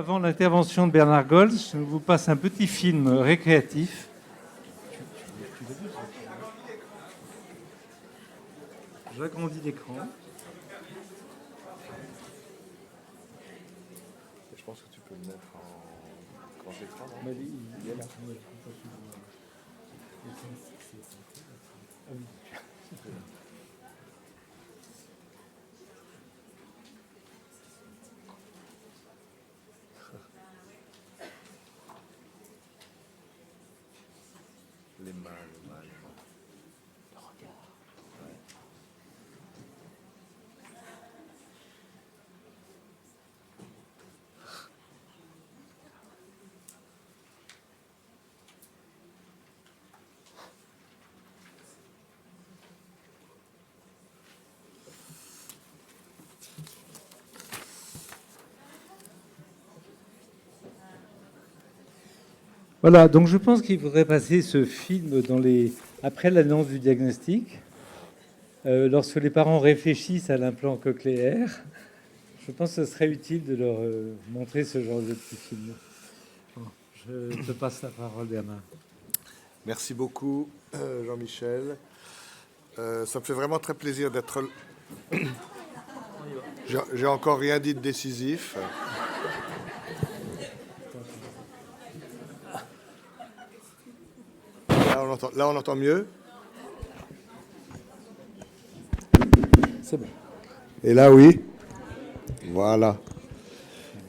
avant l'intervention de Bernard Goltz, je vous passe un petit film récréatif. J'agrandis l'écran. Je pense que tu peux le mettre en grand écran. Non, il est là. Les mains, le regard. Ouais. Voilà, donc je pense qu'il faudrait passer ce film après l'annonce du diagnostic, lorsque les parents réfléchissent à l'implant cochléaire. Je pense que ce serait utile de leur montrer ce genre de petit film. Bon, je te passe la parole, Bernard. Merci beaucoup, Jean-Michel. Ça me fait vraiment très plaisir d'être... J'ai encore rien dit de décisif. Là, on entend mieux. C'est bon. Et là, oui. Voilà.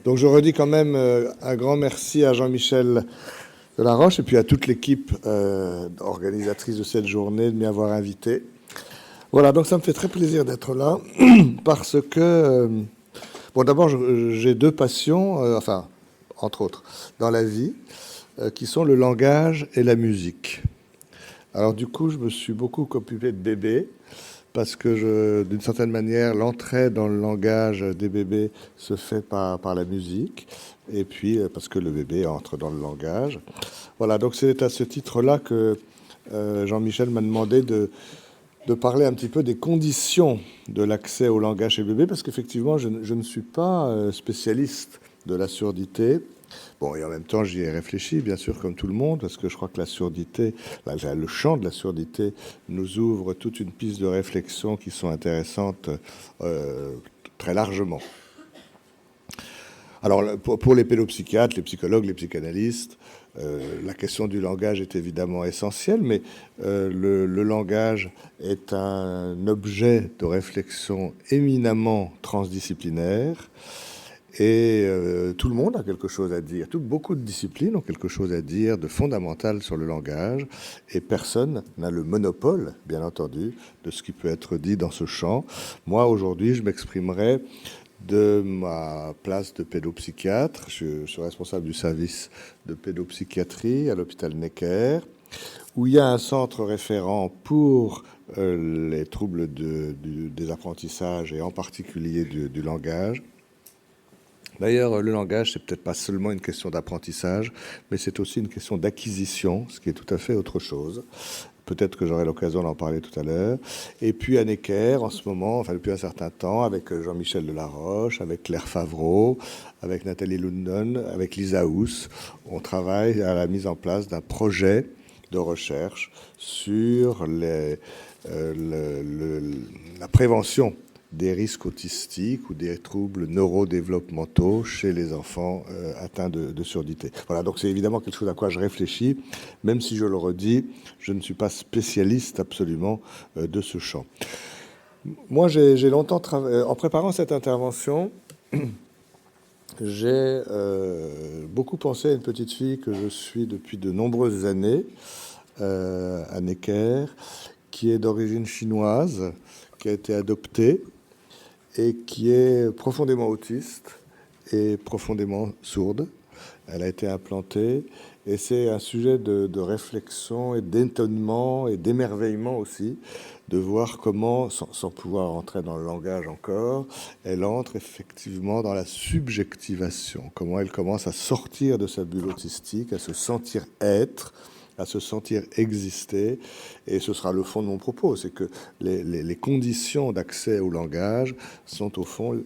Donc, je redis quand même un grand merci à Jean-Michel Delaroche et puis à toute l'équipe organisatrice de cette journée de m'y avoir invité. Voilà, donc ça me fait très plaisir d'être là parce que, bon, d'abord, j'ai deux passions, enfin, entre autres, dans la vie, qui sont le langage et la musique. Alors, du coup, je me suis beaucoup occupé de bébés parce que, d'une certaine manière, l'entrée dans le langage des bébés se fait par la musique et puis parce que le bébé entre dans le langage. Voilà, donc c'est à ce titre-là que Jean-Michel m'a demandé de parler un petit peu des conditions de l'accès au langage chez le bébé, parce qu'effectivement, je ne suis pas spécialiste de la surdité. Bon, et en même temps, j'y ai réfléchi, bien sûr, comme tout le monde, parce que je crois que la surdité, le champ de la surdité nous ouvre toute une piste de réflexion qui sont intéressantes très largement. Alors, pour les pédopsychiatres, les psychologues, les psychanalystes, la question du langage est évidemment essentielle, mais le langage est un objet de réflexion éminemment transdisciplinaire et tout le monde a quelque chose à dire. Beaucoup de disciplines ont quelque chose à dire de fondamental sur le langage et personne n'a le monopole, bien entendu, de ce qui peut être dit dans ce champ. Moi, aujourd'hui, je m'exprimerai de ma place de pédopsychiatre. Je suis responsable du service de pédopsychiatrie à l'hôpital Necker, où il y a un centre référent pour les troubles des apprentissages et en particulier du langage. D'ailleurs, le langage, c'est peut-être pas seulement une question d'apprentissage, mais c'est aussi une question d'acquisition, ce qui est tout à fait autre chose. Peut-être que j'aurai l'occasion d'en parler tout à l'heure. Et puis à Necker, en ce moment, enfin depuis un certain temps, avec Jean-Michel Delaroche, avec Claire Favreau, avec Nathalie Lundon, avec Lisa Housse, on travaille à la mise en place d'un projet de recherche sur la prévention des risques autistiques ou des troubles neurodéveloppementaux chez les enfants atteints de surdité. Voilà, donc c'est évidemment quelque chose à quoi je réfléchis, même si je le redis, je ne suis pas spécialiste absolument de ce champ. Moi, j'ai longtemps travaillé, en préparant cette intervention, j'ai beaucoup pensé à une petite fille que je suis depuis de nombreuses années à Necker, qui est d'origine chinoise, qui a été adoptée, et qui est profondément autiste et profondément sourde. Elle a été implantée et c'est un sujet de réflexion et d'étonnement et d'émerveillement aussi, de voir comment, sans pouvoir entrer dans le langage encore, elle entre effectivement dans la subjectivation, comment elle commence à sortir de sa bulle autistique, à se sentir être, à se sentir exister, et ce sera le fond de mon propos, c'est que les conditions d'accès au langage sont au fond,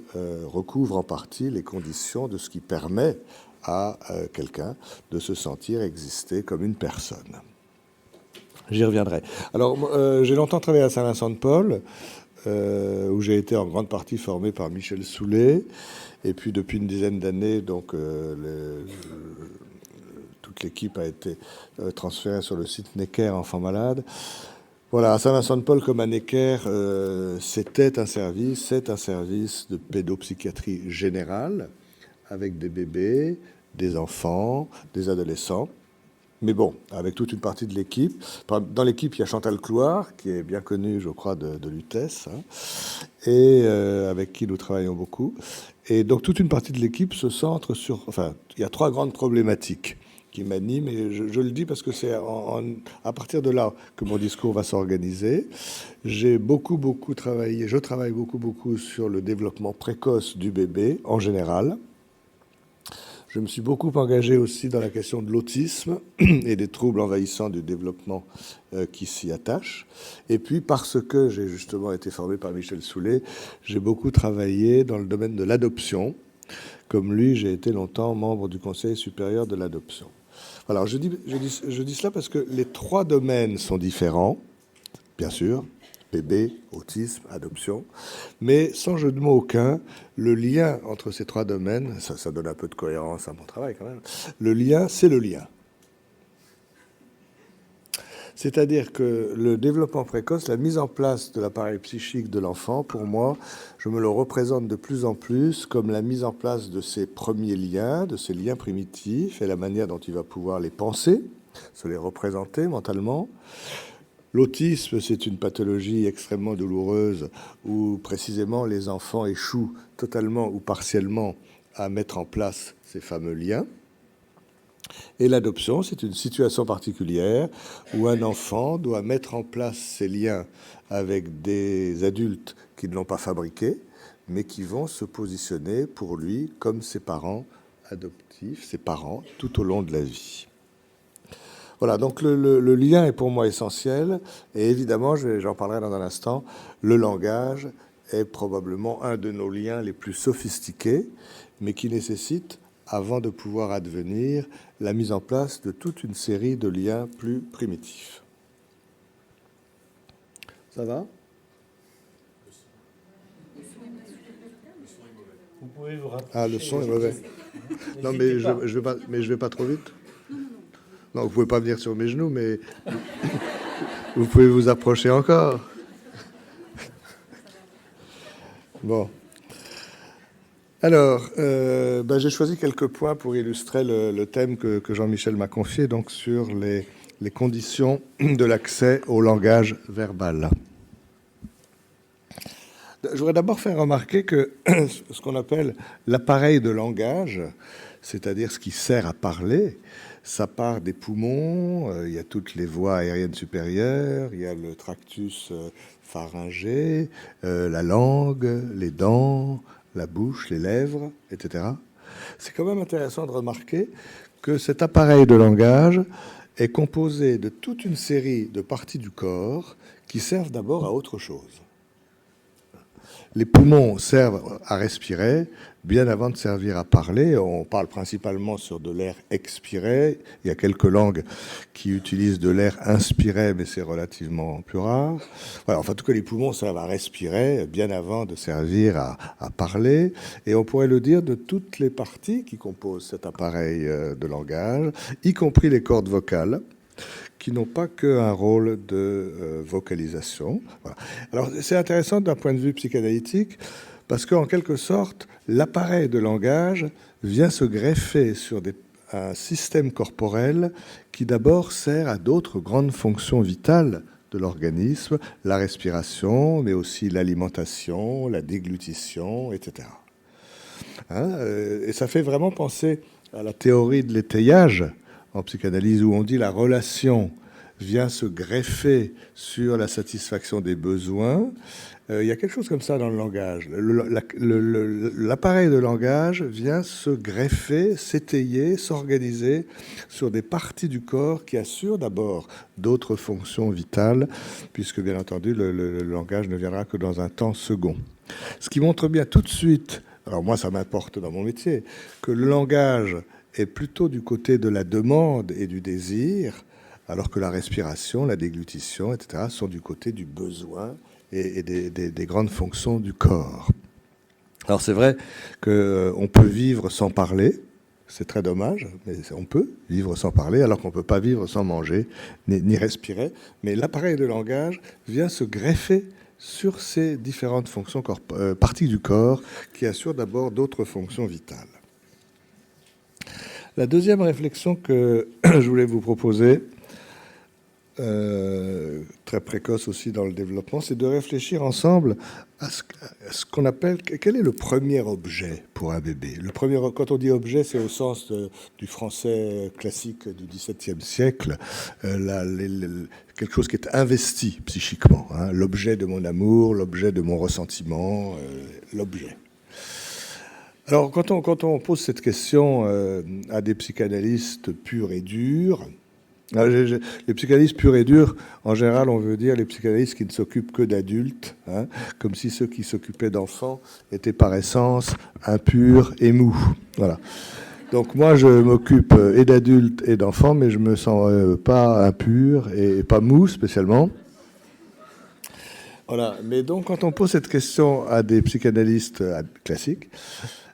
recouvrent en partie les conditions de ce qui permet à quelqu'un de se sentir exister comme une personne. J'y reviendrai. Alors, j'ai longtemps travaillé à Saint-Vincent-de-Paul, où j'ai été en grande partie formé par Michel Soulet. Et puis, depuis une dizaine d'années, donc, toute l'équipe a été transférée sur le site Necker Enfants Malades. Voilà, à Saint-Vincent-de-Paul comme à Necker, c'est un service de pédopsychiatrie générale, avec des bébés, des enfants, des adolescents. Mais bon, avec toute une partie de l'équipe. Dans l'équipe, il y a Chantal Clouard, qui est bien connue, je crois, de l'UTES, hein, et avec qui nous travaillons beaucoup. Et donc, toute une partie de l'équipe se centre sur... Enfin, il y a 3 grandes problématiques qui m'animent, et je le dis parce que c'est à partir de là que mon discours va s'organiser. J'ai beaucoup travaillé, je travaille beaucoup sur le développement précoce du bébé, en général. Je me suis beaucoup engagé aussi dans la question de l'autisme et des troubles envahissants du développement qui s'y attachent. Et puis, parce que j'ai justement été formé par Michel Soulet, j'ai beaucoup travaillé dans le domaine de l'adoption. Comme lui, j'ai été longtemps membre du Conseil supérieur de l'adoption. Alors, je dis cela parce que les 3 domaines sont différents, bien sûr. Bébé, autisme, adoption, mais sans jeu de mots aucun, le lien entre ces 3 domaines, ça donne un peu de cohérence à mon travail quand même, le lien, c'est le lien. C'est-à-dire que le développement précoce, la mise en place de l'appareil psychique de l'enfant, pour moi, je me le représente de plus en plus comme la mise en place de ses premiers liens, de ses liens primitifs, et la manière dont il va pouvoir les penser, se les représenter mentalement. L'autisme, c'est une pathologie extrêmement douloureuse où précisément les enfants échouent totalement ou partiellement à mettre en place ces fameux liens. Et l'adoption, c'est une situation particulière où un enfant doit mettre en place ces liens avec des adultes qui ne l'ont pas fabriqué, mais qui vont se positionner pour lui comme ses parents adoptifs, ses parents, tout au long de la vie. Voilà, donc le lien est pour moi essentiel, et évidemment, j'en parlerai dans un instant, le langage est probablement un de nos liens les plus sophistiqués, mais qui nécessite, avant de pouvoir advenir, la mise en place de toute une série de liens plus primitifs. Ça va ? Vous pouvez vous rapprocher. Ah, le son est mauvais. Non, mais je vais pas trop vite. Non, vous pouvez pas venir sur mes genoux, mais vous pouvez vous approcher encore. Bon. Alors, j'ai choisi quelques points pour illustrer le thème que Jean-Michel m'a confié, donc sur les conditions de l'accès au langage verbal. Je voudrais d'abord faire remarquer que ce qu'on appelle l'appareil de langage, c'est-à-dire ce qui sert à parler, ça part des poumons, il y a toutes les voies aériennes supérieures, il y a le tractus pharyngé, la langue, les dents, la bouche, les lèvres, etc. C'est quand même intéressant de remarquer que cet appareil de langage est composé de toute une série de parties du corps qui servent d'abord à autre chose. Les poumons servent à respirer bien avant de servir à parler. On parle principalement sur de l'air expiré. Il y a quelques langues qui utilisent de l'air inspiré, mais c'est relativement plus rare. Voilà, enfin, en tout cas, les poumons servent à respirer bien avant de servir à parler. Et on pourrait le dire de toutes les parties qui composent cet appareil de langage, y compris les cordes vocales, qui n'ont pas qu'un rôle de vocalisation. Voilà. Alors, c'est intéressant d'un point de vue psychanalytique, parce qu'en quelque sorte, l'appareil de langage vient se greffer sur un système corporel qui d'abord sert à d'autres grandes fonctions vitales de l'organisme, la respiration, mais aussi l'alimentation, la déglutition, etc. Et ça fait vraiment penser à la théorie de l'étayage en psychanalyse, où on dit la relation vient se greffer sur la satisfaction des besoins. Il y a quelque chose comme ça dans le langage. L'appareil de langage vient se greffer, s'étayer, s'organiser sur des parties du corps qui assurent d'abord d'autres fonctions vitales, puisque bien entendu le langage ne viendra que dans un temps second. Ce qui montre bien tout de suite, alors moi ça m'importe dans mon métier, que le langage est plutôt du côté de la demande et du désir, alors que la respiration, la déglutition, etc., sont du côté du besoin et des grandes fonctions du corps. Alors c'est vrai qu'on peut vivre sans parler, c'est très dommage, mais on peut vivre sans parler, alors qu'on ne peut pas vivre sans manger, ni respirer. Mais l'appareil de langage vient se greffer sur ces différentes fonctions parties du corps qui assurent d'abord d'autres fonctions vitales. La deuxième réflexion que je voulais vous proposer, très précoce aussi dans le développement, c'est de réfléchir ensemble à ce qu'on appelle, quel est le premier objet pour un bébé. Quand on dit objet, c'est au sens du français classique du XVIIe siècle, quelque chose qui est investi psychiquement, hein, l'objet de mon amour, l'objet de mon ressentiment, l'objet. Alors, quand on pose cette question à des psychanalystes purs et durs, les psychanalystes purs et durs, en général, on veut dire les psychanalystes qui ne s'occupent que d'adultes, hein, comme si ceux qui s'occupaient d'enfants étaient par essence impurs et mous. Voilà. Donc moi, je m'occupe et d'adultes et d'enfants, mais je me sens pas impur et pas mou spécialement. Voilà. Mais donc, quand on pose cette question à des psychanalystes classiques,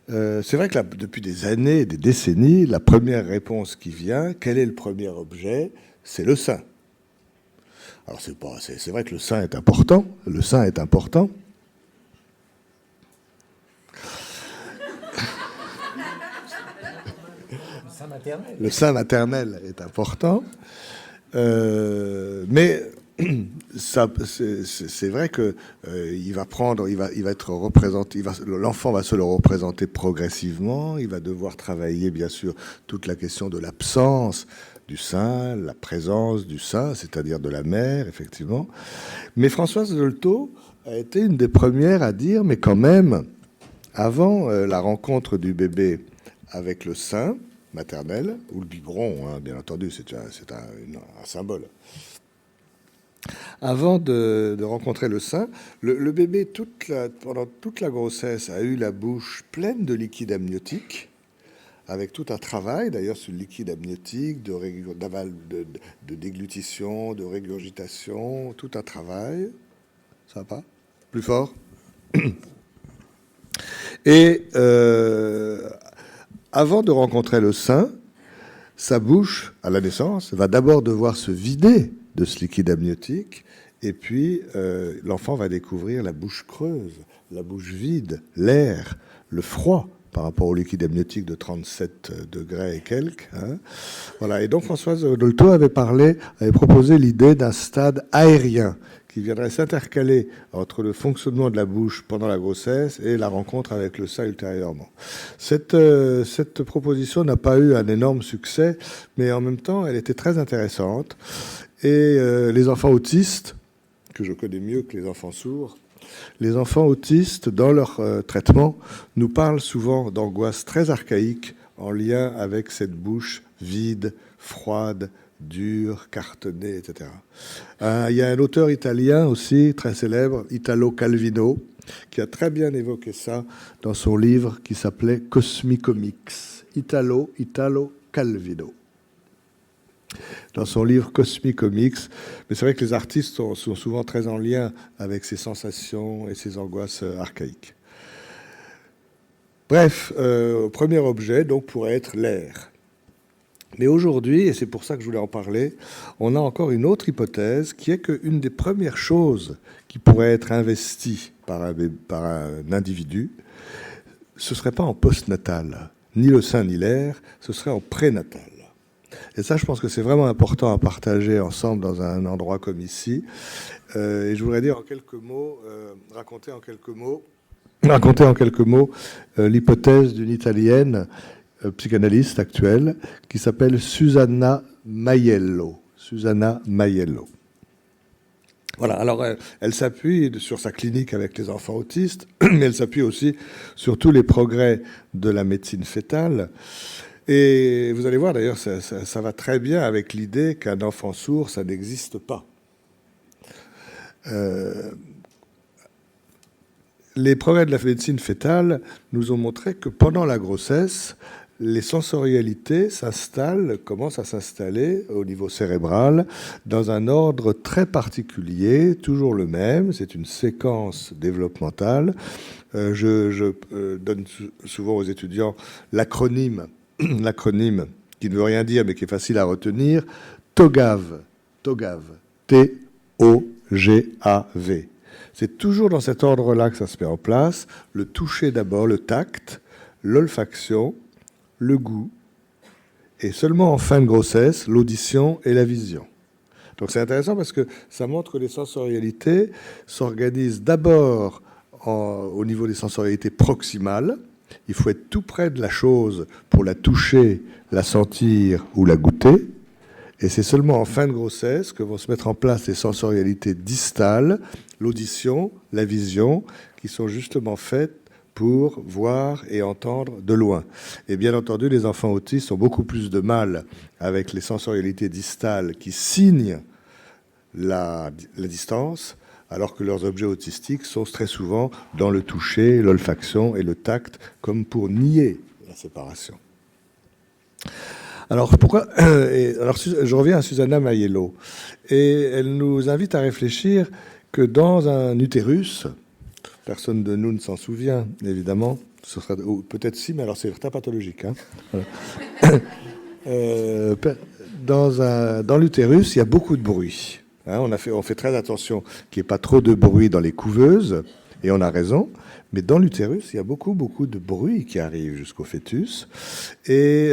c'est vrai que là, depuis des années, des décennies, la première réponse qui vient, quel est le premier objet? C'est le sein. Alors c'est vrai que le sein est important. Le sein est important. Le sein maternel est important. Mais c'est vrai que il va être représenté, l'enfant va se le représenter progressivement. Il va devoir travailler, bien sûr, toute la question de l'absence du sein, la présence du sein, c'est-à-dire de la mère, effectivement. Mais Françoise Dolto a été une des premières à dire, mais quand même, avant la rencontre du bébé avec le sein maternel, ou le biberon, hein, bien entendu, c'est un symbole. Avant de rencontrer le sein, le bébé, pendant toute la grossesse, a eu la bouche pleine de liquide amniotique, avec tout un travail, d'ailleurs, sur le liquide amniotique, de déglutition, de régurgitation, tout un travail. Ça va pas? Plus fort? Et avant de rencontrer le sein, sa bouche, à la naissance, va d'abord devoir se vider de ce liquide amniotique, et puis l'enfant va découvrir la bouche creuse, la bouche vide, l'air, le froid par rapport au liquide amniotique de 37 degrés et quelques. Hein. Voilà. Et donc Françoise Dolto avait proposé l'idée d'un stade aérien qui viendrait s'intercaler entre le fonctionnement de la bouche pendant la grossesse et la rencontre avec le sein ultérieurement. Cette proposition n'a pas eu un énorme succès, mais en même temps, elle était très intéressante. Et les enfants autistes, que je connais mieux que les enfants sourds, les enfants autistes, dans leur traitement, nous parlent souvent d'angoisse très archaïque en lien avec cette bouche vide, froide, dure, cartonnée, etc. Il y a un auteur italien aussi, très célèbre, Italo Calvino, qui a très bien évoqué ça dans son livre qui s'appelait Cosmicomics. Italo Calvino. Dans son livre Cosmicomics. Mais c'est vrai que les artistes sont souvent très en lien avec ces sensations et ces angoisses archaïques. Bref, premier objet, donc, pourrait être l'air. Mais aujourd'hui, et c'est pour ça que je voulais en parler, on a encore une autre hypothèse qui est qu'une des premières choses qui pourrait être investie par un individu, ce ne serait pas en postnatal, ni le sein ni l'air, ce serait en prénatal. Et ça, je pense que c'est vraiment important à partager ensemble dans un endroit comme ici. Et je voudrais dire en quelques mots, raconter en quelques mots l'hypothèse d'une Italienne psychanalyste actuelle qui s'appelle Susanna Maiello. Susanna Maiello. Voilà, alors elle s'appuie sur sa clinique avec les enfants autistes, mais elle s'appuie aussi sur tous les progrès de la médecine fœtale. Et vous allez voir, d'ailleurs, ça va très bien avec l'idée qu'un enfant sourd, ça n'existe pas. Les progrès de la médecine fœtale nous ont montré que pendant la grossesse, les sensorialités commencent à s'installer au niveau cérébral dans un ordre très particulier, toujours le même, c'est une séquence développementale. Je donne souvent aux étudiants l'acronyme qui ne veut rien dire mais qui est facile à retenir, TOGAV, T-O-G-A-V. C'est toujours dans cet ordre-là que ça se met en place, le toucher d'abord, le tact, l'olfaction, le goût, et seulement en fin de grossesse, l'audition et la vision. Donc c'est intéressant parce que ça montre que les sensorialités s'organisent d'abord au niveau des sensorialités proximales. Il faut être tout près de la chose pour la toucher, la sentir ou la goûter. Et c'est seulement en fin de grossesse que vont se mettre en place les sensorialités distales, l'audition, la vision, qui sont justement faites pour voir et entendre de loin. Et bien entendu, les enfants autistes ont beaucoup plus de mal avec les sensorialités distales qui signent la distance, alors que leurs objets autistiques sont très souvent dans le toucher, l'olfaction et le tact, comme pour nier la séparation. Alors, je reviens à Susanna Maiello, et elle nous invite à réfléchir que dans un utérus, personne de nous ne s'en souvient, évidemment. Peut-être si, mais alors c'est l'état pathologique. Hein. Dans l'utérus, il y a beaucoup de bruit. Hein, on fait très attention qu'il n'y ait pas trop de bruit dans les couveuses, et on a raison. Mais dans l'utérus, il y a beaucoup de bruit qui arrive jusqu'au fœtus. Et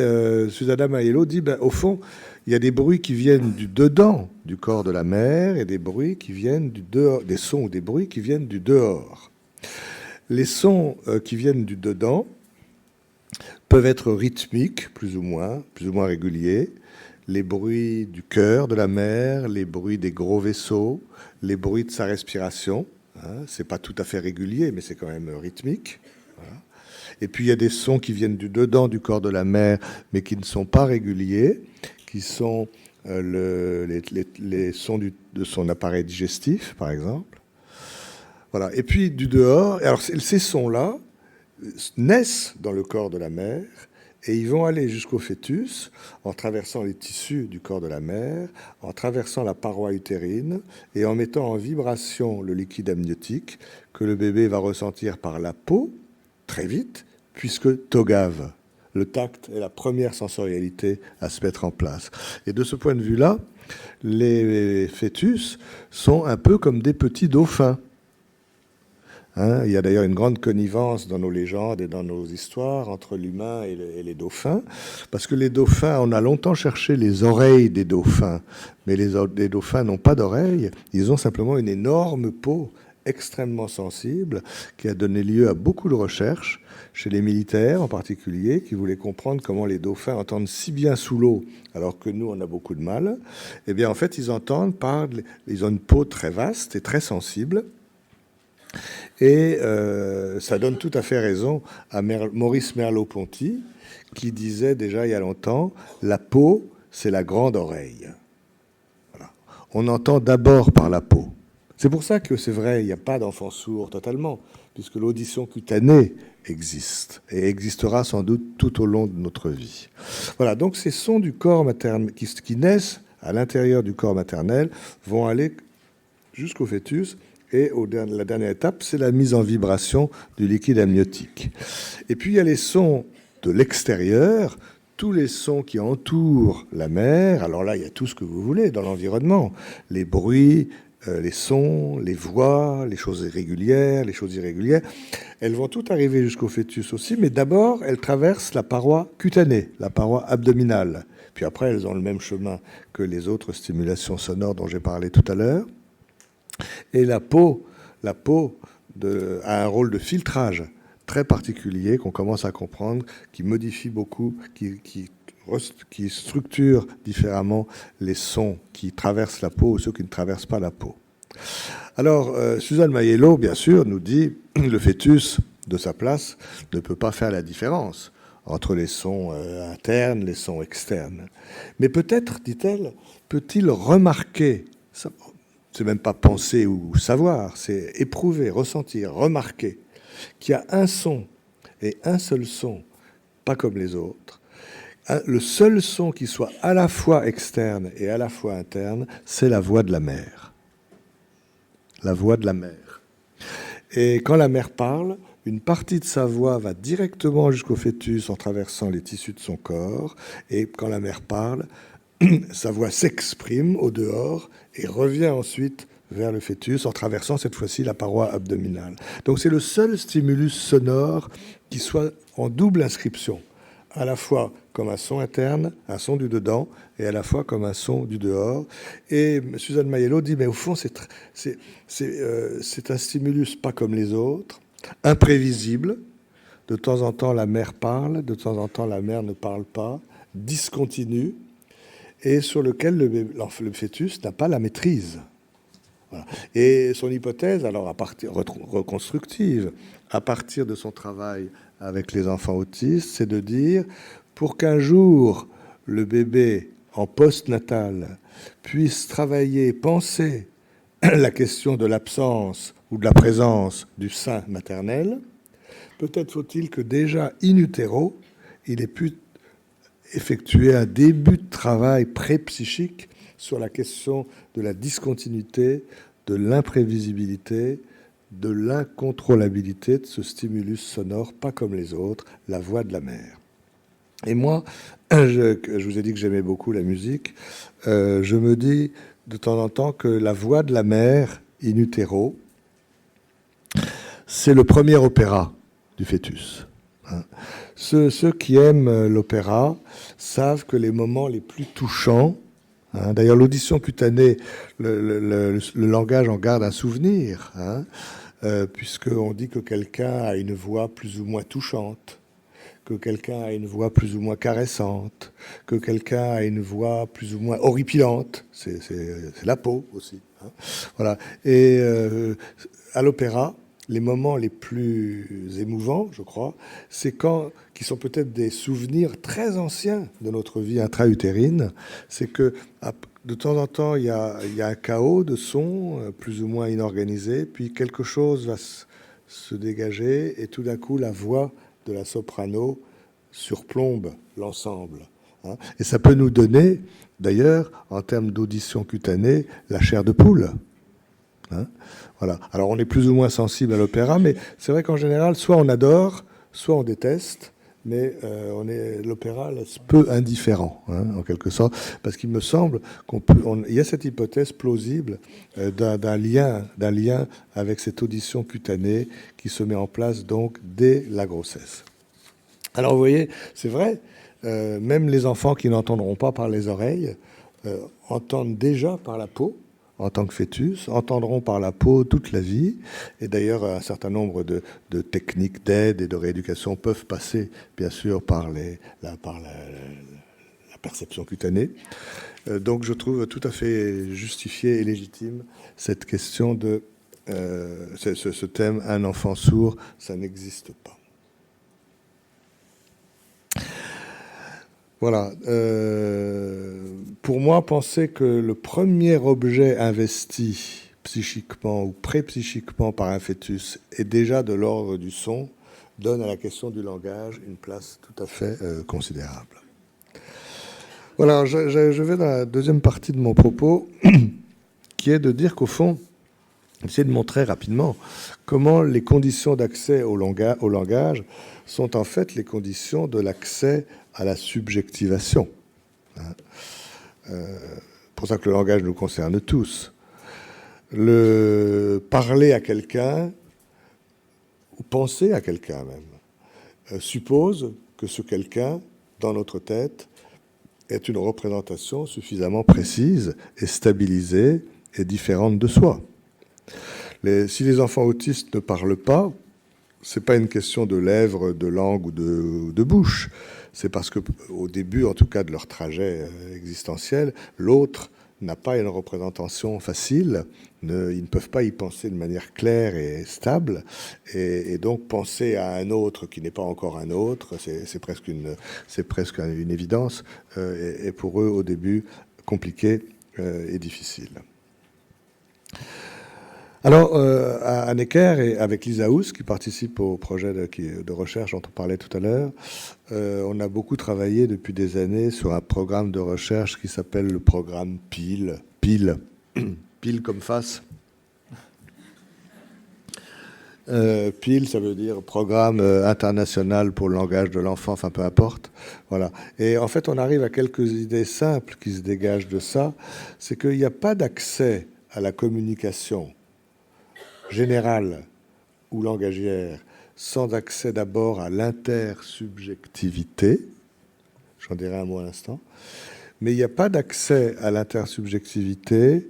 Susanna Maiello dit, au fond, il y a des bruits qui viennent du dedans du corps de la mère et des bruits qui viennent du dehors, des sons ou des bruits qui viennent du dehors. Les sons qui viennent du dedans peuvent être rythmiques, plus ou moins réguliers. Les bruits du cœur de la mère, les bruits des gros vaisseaux, les bruits de sa respiration. Hein, c'est pas tout à fait régulier, mais c'est quand même rythmique. Voilà. Et puis il y a des sons qui viennent du dedans du corps de la mère, mais qui ne sont pas réguliers, qui sont les sons de son appareil digestif, par exemple. Voilà. Et puis du dehors, alors ces sons-là naissent dans le corps de la mère et ils vont aller jusqu'au fœtus en traversant les tissus du corps de la mère, en traversant la paroi utérine et en mettant en vibration le liquide amniotique que le bébé va ressentir par la peau très vite, puisque TOGAV, le tact est la première sensorialité à se mettre en place. Et de ce point de vue-là, les fœtus sont un peu comme des petits dauphins. Hein, il y a d'ailleurs une grande connivence dans nos légendes et dans nos histoires entre l'humain et les dauphins, parce que les dauphins, on a longtemps cherché les oreilles des dauphins, mais les dauphins n'ont pas d'oreilles, ils ont simplement une énorme peau extrêmement sensible qui a donné lieu à beaucoup de recherches, chez les militaires en particulier, qui voulaient comprendre comment les dauphins entendent si bien sous l'eau, alors que nous, on a beaucoup de mal. Eh bien, en fait, ils entendent ils ont une peau très vaste et très sensible. Et ça donne tout à fait raison à Maurice Merleau-Ponty, qui disait déjà il y a longtemps, la peau, c'est la grande oreille. Voilà. On entend d'abord par la peau. C'est pour ça que c'est vrai, il n'y a pas d'enfant sourd totalement, puisque l'audition cutanée existe, et existera sans doute tout au long de notre vie. Voilà, donc ces sons du corps maternel, qui naissent à l'intérieur du corps maternel, vont aller jusqu'au fœtus. Et la dernière étape, c'est la mise en vibration du liquide amniotique. Et puis, il y a les sons de l'extérieur, tous les sons qui entourent la mère. Alors là, il y a tout ce que vous voulez dans l'environnement. Les bruits, les sons, les voix, les choses régulières, les choses irrégulières. Elles vont toutes arriver jusqu'au fœtus aussi, mais d'abord, elles traversent la paroi cutanée, la paroi abdominale. Puis après, elles ont le même chemin que les autres stimulations sonores dont j'ai parlé tout à l'heure. Et la peau a un rôle de filtrage très particulier qu'on commence à comprendre, qui modifie beaucoup, qui structure différemment les sons qui traversent la peau ou ceux qui ne traversent pas la peau. Alors, Susanna Maiello, bien sûr, nous dit le fœtus, de sa place, ne peut pas faire la différence entre les sons internes, les sons externes. Mais peut-être, dit-elle, peut-il remarquer, c'est même pas penser ou savoir, c'est éprouver, ressentir, remarquer qu'il y a un son et un seul son pas comme les autres. Le seul son qui soit à la fois externe et à la fois interne, c'est la voix de la mère. La voix de la mère. Et quand la mère parle, une partie de sa voix va directement jusqu'au fœtus en traversant les tissus de son corps. Et quand la mère parle, sa voix s'exprime au dehors et revient ensuite vers le fœtus en traversant cette fois-ci la paroi abdominale. Donc c'est le seul stimulus sonore qui soit en double inscription, à la fois comme un son interne, un son du dedans, et à la fois comme un son du dehors. Et Suzanne Maiello dit, mais au fond, c'est un stimulus pas comme les autres, imprévisible. De temps en temps, la mère parle, de temps en temps, la mère ne parle pas, discontinu, et sur lequel le fœtus n'a pas la maîtrise. Voilà. Et son hypothèse, alors reconstructive, à partir de son travail avec les enfants autistes, c'est de dire, pour qu'un jour le bébé en postnatal puisse travailler, penser la question de l'absence ou de la présence du sein maternel, peut-être faut-il que déjà in utero, il ait pu effectuer un début de travail pré-psychique sur la question de la discontinuité, de l'imprévisibilité, de l'incontrôlabilité de ce stimulus sonore, pas comme les autres, la voix de la mère. Et moi, je vous ai dit que j'aimais beaucoup la musique, je me dis de temps en temps que la voix de la mère, in utero, c'est le premier opéra du fœtus. Ceux qui aiment l'opéra savent que les moments les plus touchants, d'ailleurs l'audition cutanée, le langage en garde un souvenir, puisqu'on dit que quelqu'un a une voix plus ou moins touchante, que quelqu'un a une voix plus ou moins caressante, que quelqu'un a une voix plus ou moins horripilante, c'est la peau aussi. Voilà. Et à l'opéra, les moments les plus émouvants, je crois, c'est qui sont peut-être des souvenirs très anciens de notre vie intra-utérine, c'est que de temps en temps, il y a un chaos de sons plus ou moins inorganisé, puis quelque chose va se dégager, et tout d'un coup, la voix de la soprano surplombe l'ensemble. Et ça peut nous donner, d'ailleurs, en termes d'audition cutanée, la chair de poule. Voilà. Alors on est plus ou moins sensible à l'opéra, mais c'est vrai qu'en général, soit on adore, soit on déteste, mais l'opéra laisse peu indifférent, en quelque sorte, parce qu'il me semble il y a cette hypothèse plausible d'un lien avec cette audition cutanée qui se met en place donc dès la grossesse. Alors vous voyez, c'est vrai, même les enfants qui n'entendront pas par les oreilles entendent déjà par la peau, en tant que fœtus, entendront par la peau toute la vie. Et d'ailleurs, un certain nombre de techniques d'aide et de rééducation peuvent passer, bien sûr, par la perception cutanée. Donc, je trouve tout à fait justifié et légitime cette question de ce thème « Un enfant sourd, ça n'existe pas ». Voilà. Pour moi, penser que le premier objet investi psychiquement ou pré-psychiquement par un fœtus est déjà de l'ordre du son donne à la question du langage une place tout à fait considérable. Voilà, je vais dans la deuxième partie de mon propos, qui est de dire qu'au fond, essayer de montrer rapidement comment les conditions d'accès au langage sont en fait les conditions de l'accès à la subjectivation. Pour ça que le langage nous concerne tous. Le parler à quelqu'un, ou penser à quelqu'un même, suppose que ce quelqu'un, dans notre tête, est une représentation suffisamment précise et stabilisée et différente de soi. Si les enfants autistes ne parlent pas, c'est pas une question de lèvres, de langue ou de bouche. C'est parce que, au début, en tout cas, de leur trajet existentiel, l'autre n'a pas une représentation facile. Ils ne peuvent pas y penser de manière claire et stable. Et donc, penser à un autre qui n'est pas encore un autre, c'est presque une évidence. Et pour eux, au début, compliqué et difficile. Alors, à Necker et avec Lisa Hous, qui participe au projet de recherche dont on parlait tout à l'heure, on a beaucoup travaillé depuis des années sur un programme de recherche qui s'appelle le programme PIL. PIL, PIL comme face. PIL, ça veut dire Programme international pour le langage de l'enfant, enfin peu importe. Voilà. Et en fait, on arrive à quelques idées simples qui se dégagent de ça. C'est qu'il n'y a pas d'accès à la communication générale ou langagière sans accès d'abord à l'intersubjectivité. J'en dirai un mot à l'instant. Mais il n'y a pas d'accès à l'intersubjectivité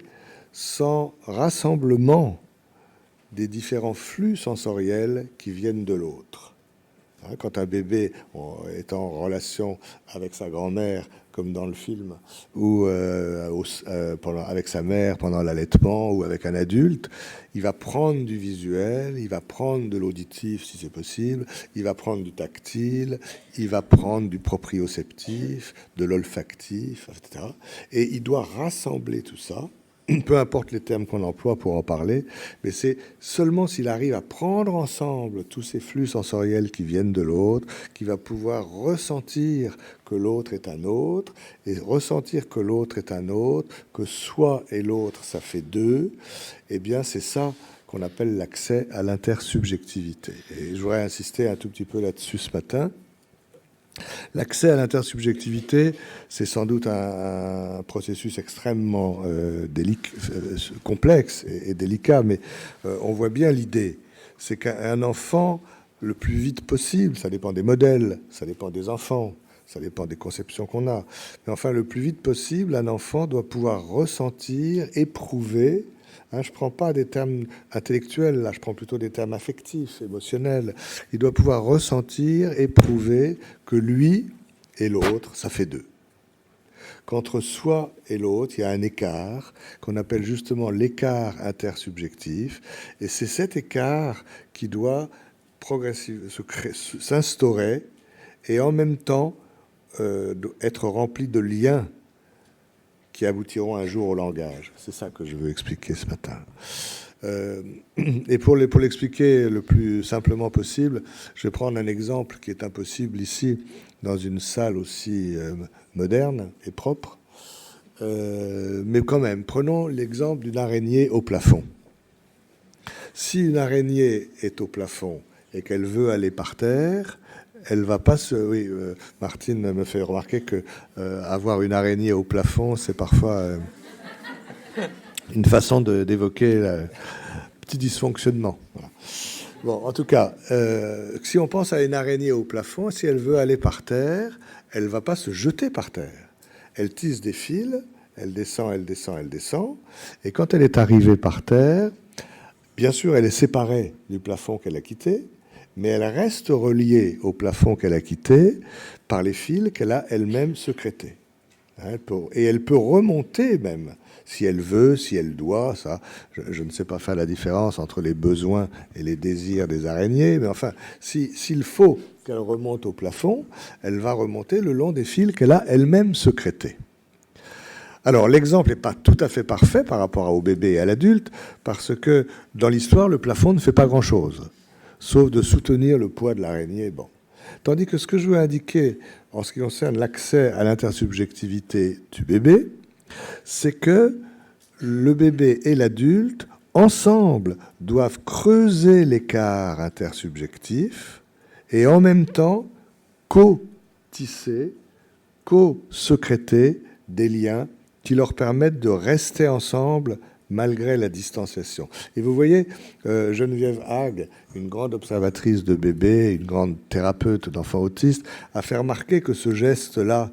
sans rassemblement des différents flux sensoriels qui viennent de l'autre. Quand un bébé est en relation avec sa grand-mère, comme dans le film, ou avec sa mère pendant l'allaitement, ou avec un adulte, il va prendre du visuel, il va prendre de l'auditif si c'est possible, il va prendre du tactile, il va prendre du proprioceptif, de l'olfactif, etc. Et il doit rassembler tout ça. Peu importe les termes qu'on emploie pour en parler, mais c'est seulement s'il arrive à prendre ensemble tous ces flux sensoriels qui viennent de l'autre, qu'il va pouvoir ressentir que l'autre est un autre, et ressentir que l'autre est un autre, que soi et l'autre, ça fait deux, eh bien c'est ça qu'on appelle l'accès à l'intersubjectivité. Et je voudrais insister un tout petit peu là-dessus ce matin. L'accès à l'intersubjectivité, c'est sans doute un processus extrêmement complexe et délicat, mais on voit bien l'idée. C'est qu'un enfant, le plus vite possible, ça dépend des modèles, ça dépend des enfants, ça dépend des conceptions qu'on a, mais enfin, le plus vite possible, un enfant doit pouvoir ressentir, éprouver. Je ne prends pas des termes intellectuels, là, je prends plutôt des termes affectifs, émotionnels. Il doit pouvoir ressentir, éprouver que lui et l'autre, ça fait deux. Qu'entre soi et l'autre, il y a un écart qu'on appelle justement l'écart intersubjectif. Et c'est cet écart qui doit progressivement s'instaurer et en même temps être rempli de liens qui aboutiront un jour au langage. C'est ça que je veux expliquer ce matin. Et pour l'expliquer le plus simplement possible, je vais prendre un exemple qui est impossible ici, dans une salle aussi moderne et propre. Mais quand même, prenons l'exemple d'une araignée au plafond. Si une araignée est au plafond et qu'elle veut aller par terre, elle va pas se... Oui, Martine me fait remarquer que avoir une araignée au plafond, c'est parfois une façon d'évoquer un petit dysfonctionnement. Voilà. Bon, en tout cas, si on pense à une araignée au plafond, si elle veut aller par terre, elle va pas se jeter par terre. Elle tisse des fils, elle descend, elle descend, elle descend, et quand elle est arrivée par terre, bien sûr, elle est séparée du plafond qu'elle a quitté, mais elle reste reliée au plafond qu'elle a quitté par les fils qu'elle a elle-même sécrétés. Et elle peut remonter même, si elle veut, si elle doit. Ça, je ne sais pas faire la différence entre les besoins et les désirs des araignées, mais enfin, s'il faut qu'elle remonte au plafond, elle va remonter le long des fils qu'elle a elle-même sécrétés. Alors, l'exemple n'est pas tout à fait parfait par rapport au bébé et à l'adulte, parce que dans l'histoire, le plafond ne fait pas grand-chose, sauf de soutenir le poids de l'araignée. Bon. Tandis que ce que je veux indiquer en ce qui concerne l'accès à l'intersubjectivité du bébé, c'est que le bébé et l'adulte, ensemble, doivent creuser l'écart intersubjectif et en même temps co-tisser, co-sécréter des liens qui leur permettent de rester ensemble malgré la distanciation. Et vous voyez, Geneviève Hague, une grande observatrice de bébés, une grande thérapeute d'enfants autistes, a fait remarquer que ce geste-là,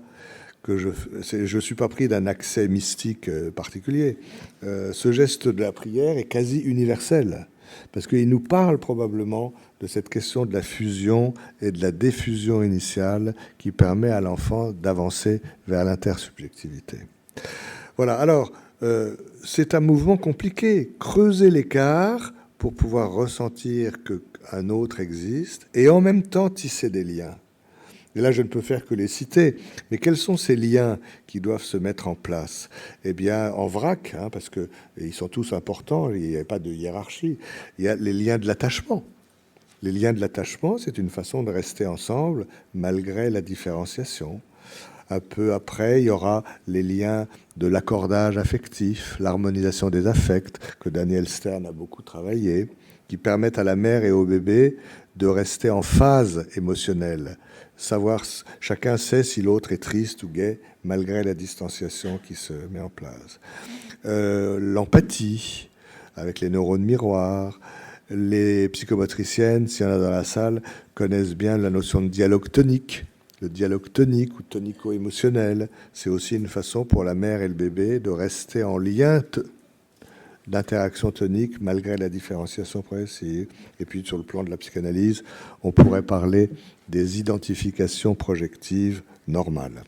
que je suis pas pris d'un accès mystique particulier, ce geste de la prière est quasi universel, parce qu'il nous parle probablement de cette question de la fusion et de la diffusion initiale qui permet à l'enfant d'avancer vers l'intersubjectivité. Voilà, alors, c'est un mouvement compliqué. Creuser l'écart pour pouvoir ressentir qu'un autre existe et en même temps tisser des liens. Et là, je ne peux faire que les citer. Mais quels sont ces liens qui doivent se mettre en place? Eh bien, en vrac, parce qu'ils sont tous importants, il n'y a pas de hiérarchie, il y a les liens de l'attachement. Les liens de l'attachement, c'est une façon de rester ensemble malgré la différenciation. Un peu après, il y aura les liens de l'accordage affectif, l'harmonisation des affects, que Daniel Stern a beaucoup travaillé, qui permettent à la mère et au bébé de rester en phase émotionnelle. Savoir, chacun sait si l'autre est triste ou gai, malgré la distanciation qui se met en place. L'empathie, avec les neurones miroirs. Les psychomotriciennes, s'il y en a dans la salle, connaissent bien la notion de dialogue tonique. Le dialogue tonique ou tonico-émotionnel, c'est aussi une façon pour la mère et le bébé de rester en lien d'interaction tonique malgré la différenciation progressive. Et puis sur le plan de la psychanalyse, on pourrait parler des identifications projectives normales.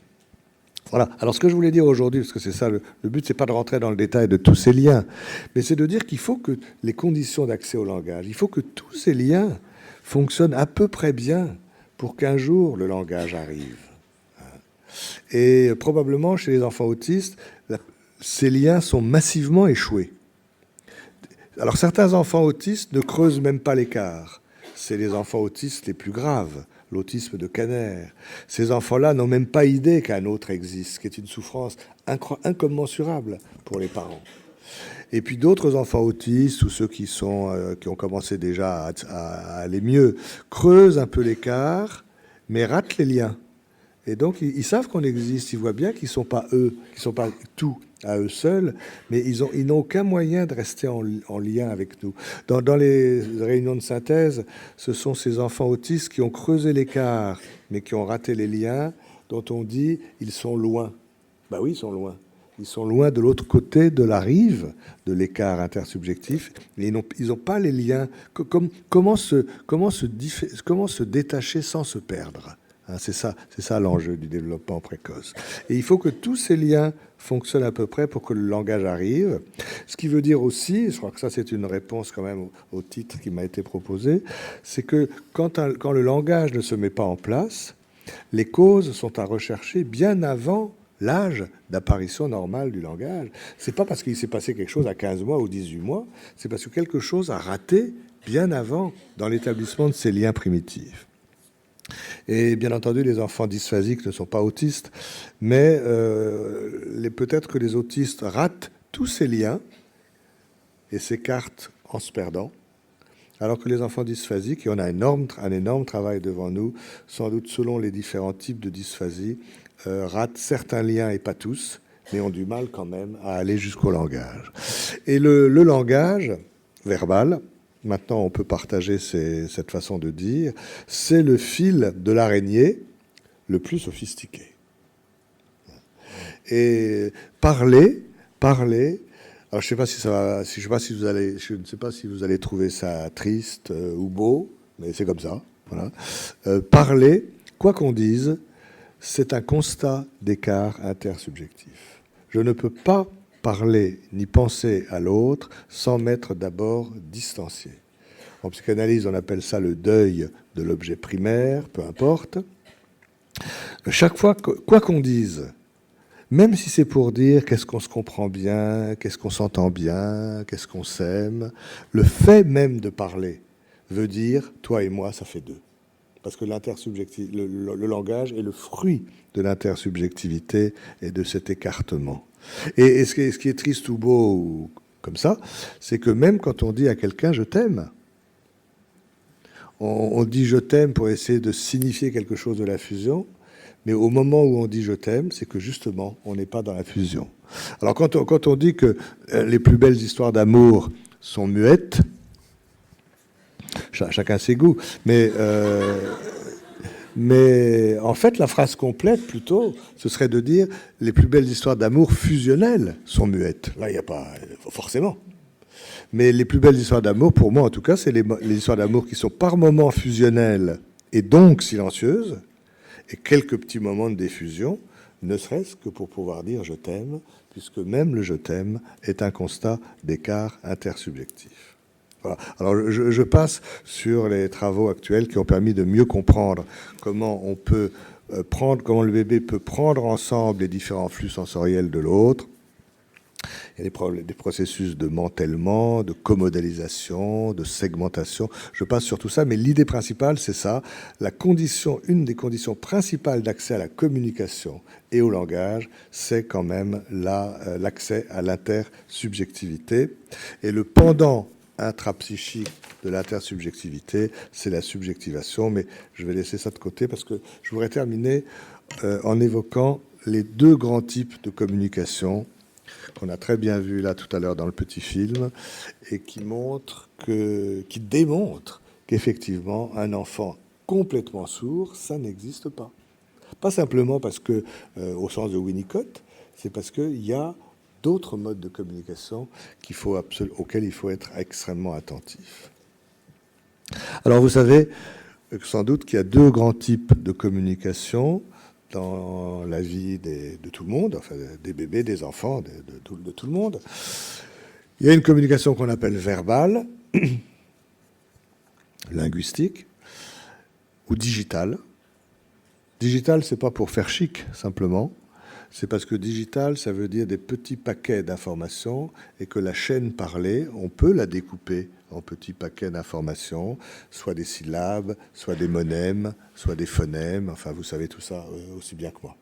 Voilà. Alors ce que je voulais dire aujourd'hui, parce que c'est ça, le but, c'est pas de rentrer dans le détail de tous ces liens, mais c'est de dire qu'il faut que les conditions d'accès au langage, il faut que tous ces liens fonctionnent à peu près bien pour qu'un jour le langage arrive. Et probablement chez les enfants autistes, ces liens sont massivement échoués. Alors certains enfants autistes ne creusent même pas l'écart. C'est les enfants autistes les plus graves. L'autisme de Kanner. Ces enfants-là n'ont même pas idée qu'un autre existe, ce qui est une souffrance incommensurable pour les parents. Et puis d'autres enfants autistes, ou ceux qui ont commencé déjà à aller mieux, creusent un peu l'écart, mais ratent les liens. Et donc, ils savent qu'on existe, ils voient bien qu'ils ne sont pas eux, qu'ils ne sont pas tout à eux seuls, mais ils n'ont aucun moyen de rester en lien avec nous. Dans les réunions de synthèse, ce sont ces enfants autistes qui ont creusé l'écart, mais qui ont raté les liens, dont on dit ils sont loin. Ben oui, ils sont loin. Ils sont loin de l'autre côté de la rive de l'écart intersubjectif, mais ils n'ont pas les liens. Comment se détacher sans se perdre? C'est ça l'enjeu du développement précoce. Et il faut que tous ces liens fonctionnent à peu près pour que le langage arrive. Ce qui veut dire aussi, je crois que ça c'est une réponse quand même au titre qui m'a été proposé, c'est que quand le langage ne se met pas en place, les causes sont à rechercher bien avant l'âge d'apparition normale du langage. C'est pas parce qu'il s'est passé quelque chose à 15 mois ou 18 mois, c'est parce que quelque chose a raté bien avant dans l'établissement de ces liens primitifs. Et bien entendu, les enfants dysphasiques ne sont pas autistes, mais peut-être que les autistes ratent tous ces liens et s'écartent en se perdant, alors que les enfants dysphasiques, et on a un énorme travail devant nous, sans doute selon les différents types de dysphasie, ratent certains liens et pas tous, mais ont du mal quand même à aller jusqu'au langage. Et le langage verbal, maintenant on peut partager cette façon de dire, c'est le fil de l'araignée le plus sophistiqué. Et parler, alors je ne sais pas si vous allez trouver ça triste ou beau, mais c'est comme ça. Voilà. Parler, quoi qu'on dise, c'est un constat d'écart intersubjectif. Je ne peux pas parler ni penser à l'autre sans m'être d'abord distancié. En psychanalyse, on appelle ça le deuil de l'objet primaire, peu importe. Chaque fois, quoi qu'on dise, même si c'est pour dire qu'est-ce qu'on se comprend bien, qu'est-ce qu'on s'entend bien, qu'est-ce qu'on s'aime, le fait même de parler veut dire toi et moi, ça fait deux. Parce que le langage est le fruit de l'intersubjectivité et de cet écartement. Et ce qui est triste ou beau, ou comme ça, c'est que même quand on dit à quelqu'un « je t'aime », on dit « je t'aime » pour essayer de signifier quelque chose de la fusion, mais au moment où on dit « je t'aime », c'est que justement, on n'est pas dans la fusion. Alors quand on dit que les plus belles histoires d'amour sont muettes, chacun ses goûts, mais en fait, la phrase complète, plutôt, ce serait de dire « les plus belles histoires d'amour fusionnelles sont muettes ». Là, il n'y a pas forcément. Mais les plus belles histoires d'amour, pour moi en tout cas, c'est les histoires d'amour qui sont par moments fusionnelles et donc silencieuses, et quelques petits moments de diffusion, ne serait-ce que pour pouvoir dire « je t'aime », puisque même le « je t'aime » est un constat d'écart intersubjectif. Voilà. Alors je passe sur les travaux actuels qui ont permis de mieux comprendre comment on peut comment le bébé peut prendre ensemble les différents flux sensoriels de l'autre. Il y a des processus de mantèlement, de commodalisation, de segmentation. Je passe sur tout ça, mais l'idée principale, c'est ça. Une des conditions principales d'accès à la communication et au langage, c'est quand même l'accès à l'intersubjectivité. Et le pendant intrapsychique de l'intersubjectivité, c'est la subjectivation. Mais je vais laisser ça de côté parce que je voudrais terminer en évoquant les deux grands types de communication qu'on a très bien vu là tout à l'heure dans le petit film, et qui démontre qu'effectivement, un enfant complètement sourd, ça n'existe pas. Pas simplement parce que, au sens de Winnicott, c'est parce qu'il y a d'autres modes de communication auxquels il faut être extrêmement attentif. Alors vous savez sans doute qu'il y a deux grands types de communication dans la vie de tout le monde, enfin des bébés, des enfants, de tout le monde. Il y a une communication qu'on appelle verbale, linguistique, ou digitale. Digital, c'est pas pour faire chic, simplement. C'est parce que digital, ça veut dire des petits paquets d'informations et que la chaîne parlée, on peut la découper en petits paquets d'informations, soit des syllabes, soit des monèmes, soit des phonèmes. Enfin, vous savez tout ça aussi bien que moi.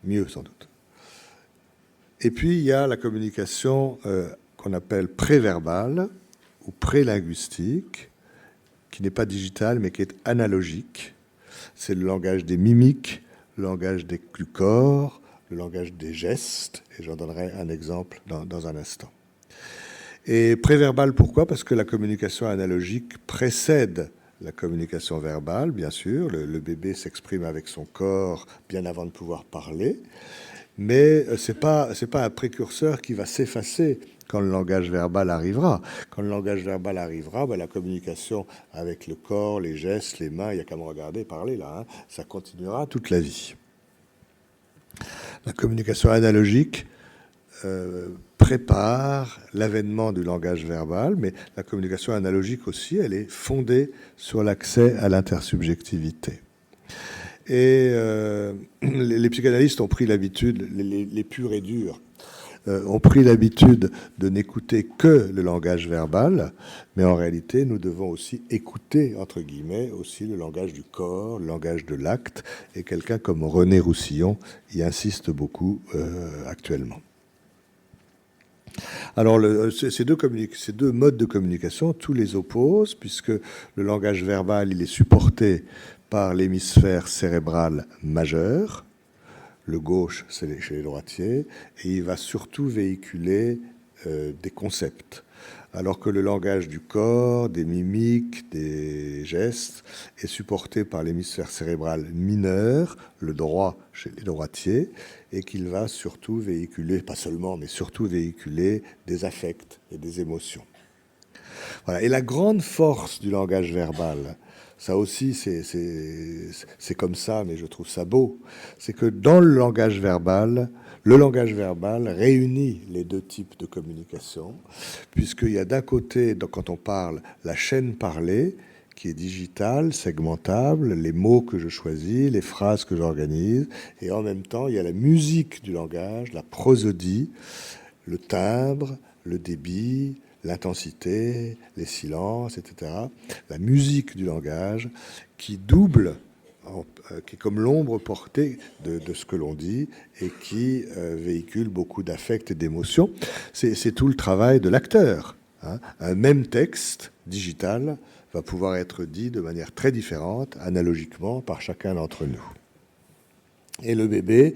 Mieux, sans doute. Et puis, il y a la communication qu'on appelle préverbale ou prélinguistique, qui n'est pas digitale, mais qui est analogique. C'est le langage des mimiques, le langage du corps, le langage des gestes, et j'en donnerai un exemple dans un instant. Et préverbal, pourquoi ? Parce que la communication analogique précède la communication verbale, bien sûr. Le bébé s'exprime avec son corps bien avant de pouvoir parler, mais c'est pas un précurseur qui va s'effacer quand le langage verbal arrivera. Quand le langage verbal arrivera, la communication avec le corps, les gestes, les mains, il n'y a qu'à me regarder parler là, ça continuera toute la vie. La communication analogique prépare l'avènement du langage verbal, mais la communication analogique aussi, elle est fondée sur l'accès à l'intersubjectivité. Et les psychanalystes ont pris l'habitude, les purs et durs, ont pris l'habitude de n'écouter que le langage verbal, mais en réalité, nous devons aussi écouter, entre guillemets, aussi le langage du corps, le langage de l'acte, et quelqu'un comme René Roussillon y insiste beaucoup actuellement. Alors, ces deux modes de communication, tous les opposent, puisque le langage verbal, il est supporté par l'hémisphère cérébral majeur, le gauche, c'est chez les droitiers, et il va surtout véhiculer des concepts. Alors que le langage du corps, des mimiques, des gestes, est supporté par l'hémisphère cérébral mineur, le droit chez les droitiers, et qu'il va surtout véhiculer, pas seulement, mais surtout véhiculer des affects et des émotions. Voilà. Et la grande force du langage verbal, ça aussi, c'est comme ça, mais je trouve ça beau. C'est que dans le langage verbal réunit les deux types de communication, puisqu'il y a d'un côté, quand on parle, la chaîne parlée, qui est digitale, segmentable, les mots que je choisis, les phrases que j'organise, et en même temps, il y a la musique du langage, la prosodie, le timbre, le débit, l'intensité, les silences, etc. La musique du langage qui double, qui est comme l'ombre portée de ce que l'on dit et qui véhicule beaucoup d'affects et d'émotions. C'est tout le travail de l'acteur. Un même texte digital va pouvoir être dit de manière très différente, analogiquement, par chacun d'entre nous. Et le bébé,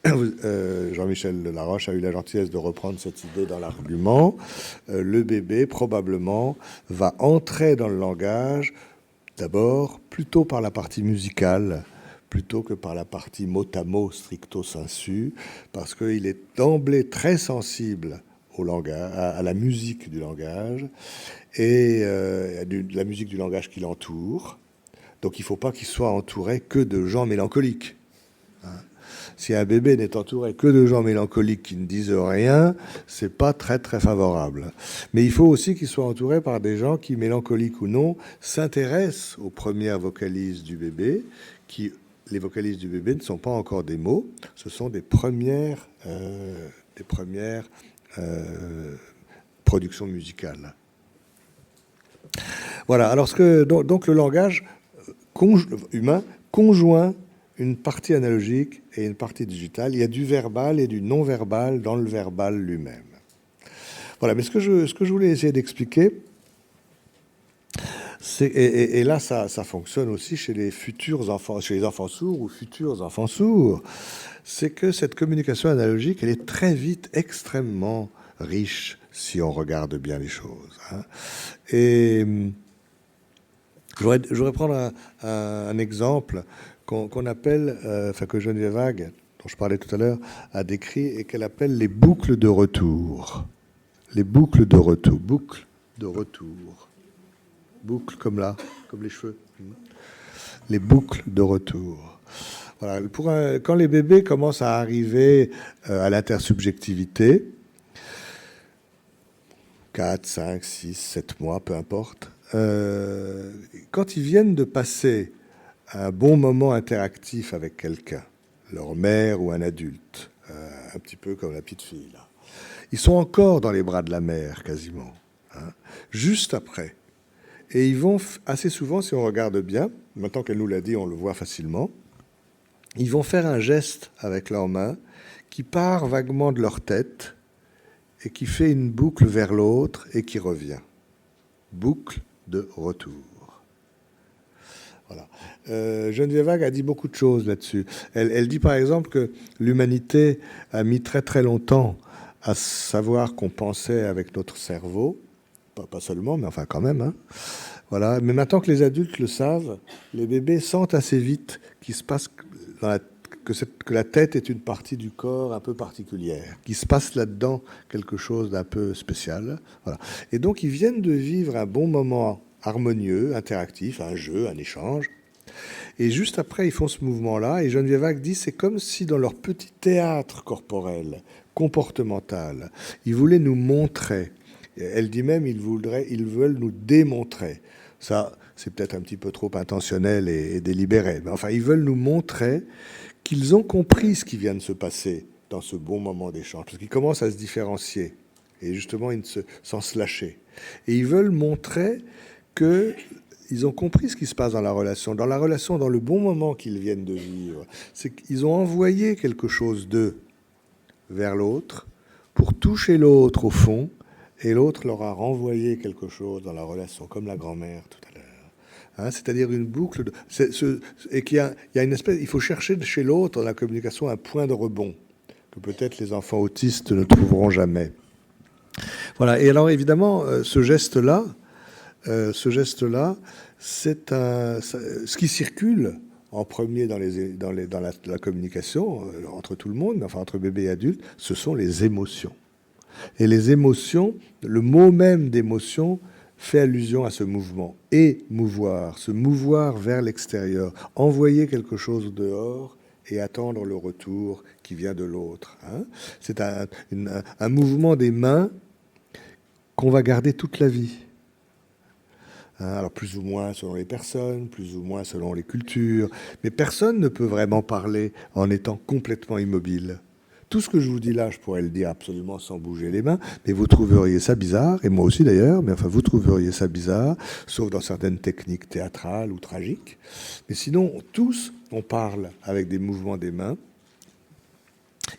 Jean-Michel Delaroche a eu la gentillesse de reprendre cette idée dans l'argument. Le bébé, probablement, va entrer dans le langage, d'abord, plutôt par la partie musicale, plutôt que par la partie mot à mot, stricto sensu, parce qu'il est d'emblée très sensible au langage, à la musique du langage, et la musique du langage qui l'entoure. Donc il ne faut pas qu'il soit entouré que de gens mélancoliques. Si un bébé n'est entouré que de gens mélancoliques qui ne disent rien, c'est pas très très favorable. Mais il faut aussi qu'il soit entouré par des gens qui, mélancoliques ou non, s'intéressent aux premières vocalises du bébé, qui les vocalises du bébé ne sont pas encore des mots, ce sont des premières productions musicales. Voilà, alors donc le langage humain conjoint une partie analogique et une partie digitale. Il y a du verbal et du non-verbal dans le verbal lui-même. Voilà, mais ce que je voulais essayer d'expliquer, et là ça fonctionne aussi chez les futurs enfants, chez les enfants sourds ou futurs enfants sourds, c'est que cette communication analogique, elle est très vite extrêmement riche si on regarde bien les choses. Et je voudrais prendre un exemple qu'on appelle, que Geneviève Vague, dont je parlais tout à l'heure, a décrit et qu'elle appelle les boucles de retour. Les boucles de retour. Boucles de retour. Boucles comme là, comme les cheveux. Les boucles de retour. Voilà. Quand les bébés commencent à arriver à l'intersubjectivité, 4, 5, 6, 7 mois, peu importe, quand ils viennent de passer un bon moment interactif avec quelqu'un, leur mère ou un adulte, un petit peu comme la petite fille, là, ils sont encore dans les bras de la mère, quasiment, juste après. Et ils vont assez souvent, si on regarde bien, maintenant qu'elle nous l'a dit, on le voit facilement, ils vont faire un geste avec leurs mains qui part vaguement de leur tête et qui fait une boucle vers l'autre et qui revient. Boucle de retour. Voilà. Geneviève Vague a dit beaucoup de choses là-dessus. Elle dit par exemple que l'humanité a mis très très longtemps à savoir qu'on pensait avec notre cerveau, pas seulement, mais enfin quand même. Voilà. Mais maintenant que les adultes le savent, les bébés sentent assez vite qu'il se passe que la tête est une partie du corps un peu particulière, qu'il se passe là-dedans quelque chose d'un peu spécial. Voilà. Et donc ils viennent de vivre un bon moment harmonieux, interactif, un jeu, un échange. Et juste après, ils font ce mouvement-là. Et Geneviève Vague dit, c'est comme si dans leur petit théâtre corporel, comportemental, ils voulaient nous montrer. Elle dit même, ils veulent nous démontrer. Ça, c'est peut-être un petit peu trop intentionnel et délibéré. Mais enfin, ils veulent nous montrer qu'ils ont compris ce qui vient de se passer dans ce bon moment d'échange. Parce qu'ils commencent à se différencier. Et justement, sans se lâcher. Et ils veulent montrer qu'ils ont compris ce qui se passe dans la relation, dans le bon moment qu'ils viennent de vivre. C'est qu'ils ont envoyé quelque chose d'eux vers l'autre pour toucher l'autre au fond, et l'autre leur a renvoyé quelque chose dans la relation, comme la grand-mère tout à l'heure. C'est-à-dire une boucle et qu'il y a une espèce, il faut chercher chez l'autre dans la communication un point de rebond que peut-être les enfants autistes ne trouveront jamais. Voilà. Et alors évidemment, ce geste-là, c'est ce qui circule en premier dans la communication entre tout le monde, enfin entre bébé et adulte, ce sont les émotions. Et les émotions, le mot même d'émotion fait allusion à ce mouvement. Émouvoir, se mouvoir vers l'extérieur, envoyer quelque chose dehors et attendre le retour qui vient de l'autre. C'est un mouvement des mains qu'on va garder toute la vie. Alors plus ou moins selon les personnes, plus ou moins selon les cultures, mais personne ne peut vraiment parler en étant complètement immobile. Tout ce que je vous dis là, je pourrais le dire absolument sans bouger les mains, mais vous trouveriez ça bizarre, et moi aussi d'ailleurs, mais enfin vous trouveriez ça bizarre, sauf dans certaines techniques théâtrales ou tragiques. Mais sinon, tous, on parle avec des mouvements des mains,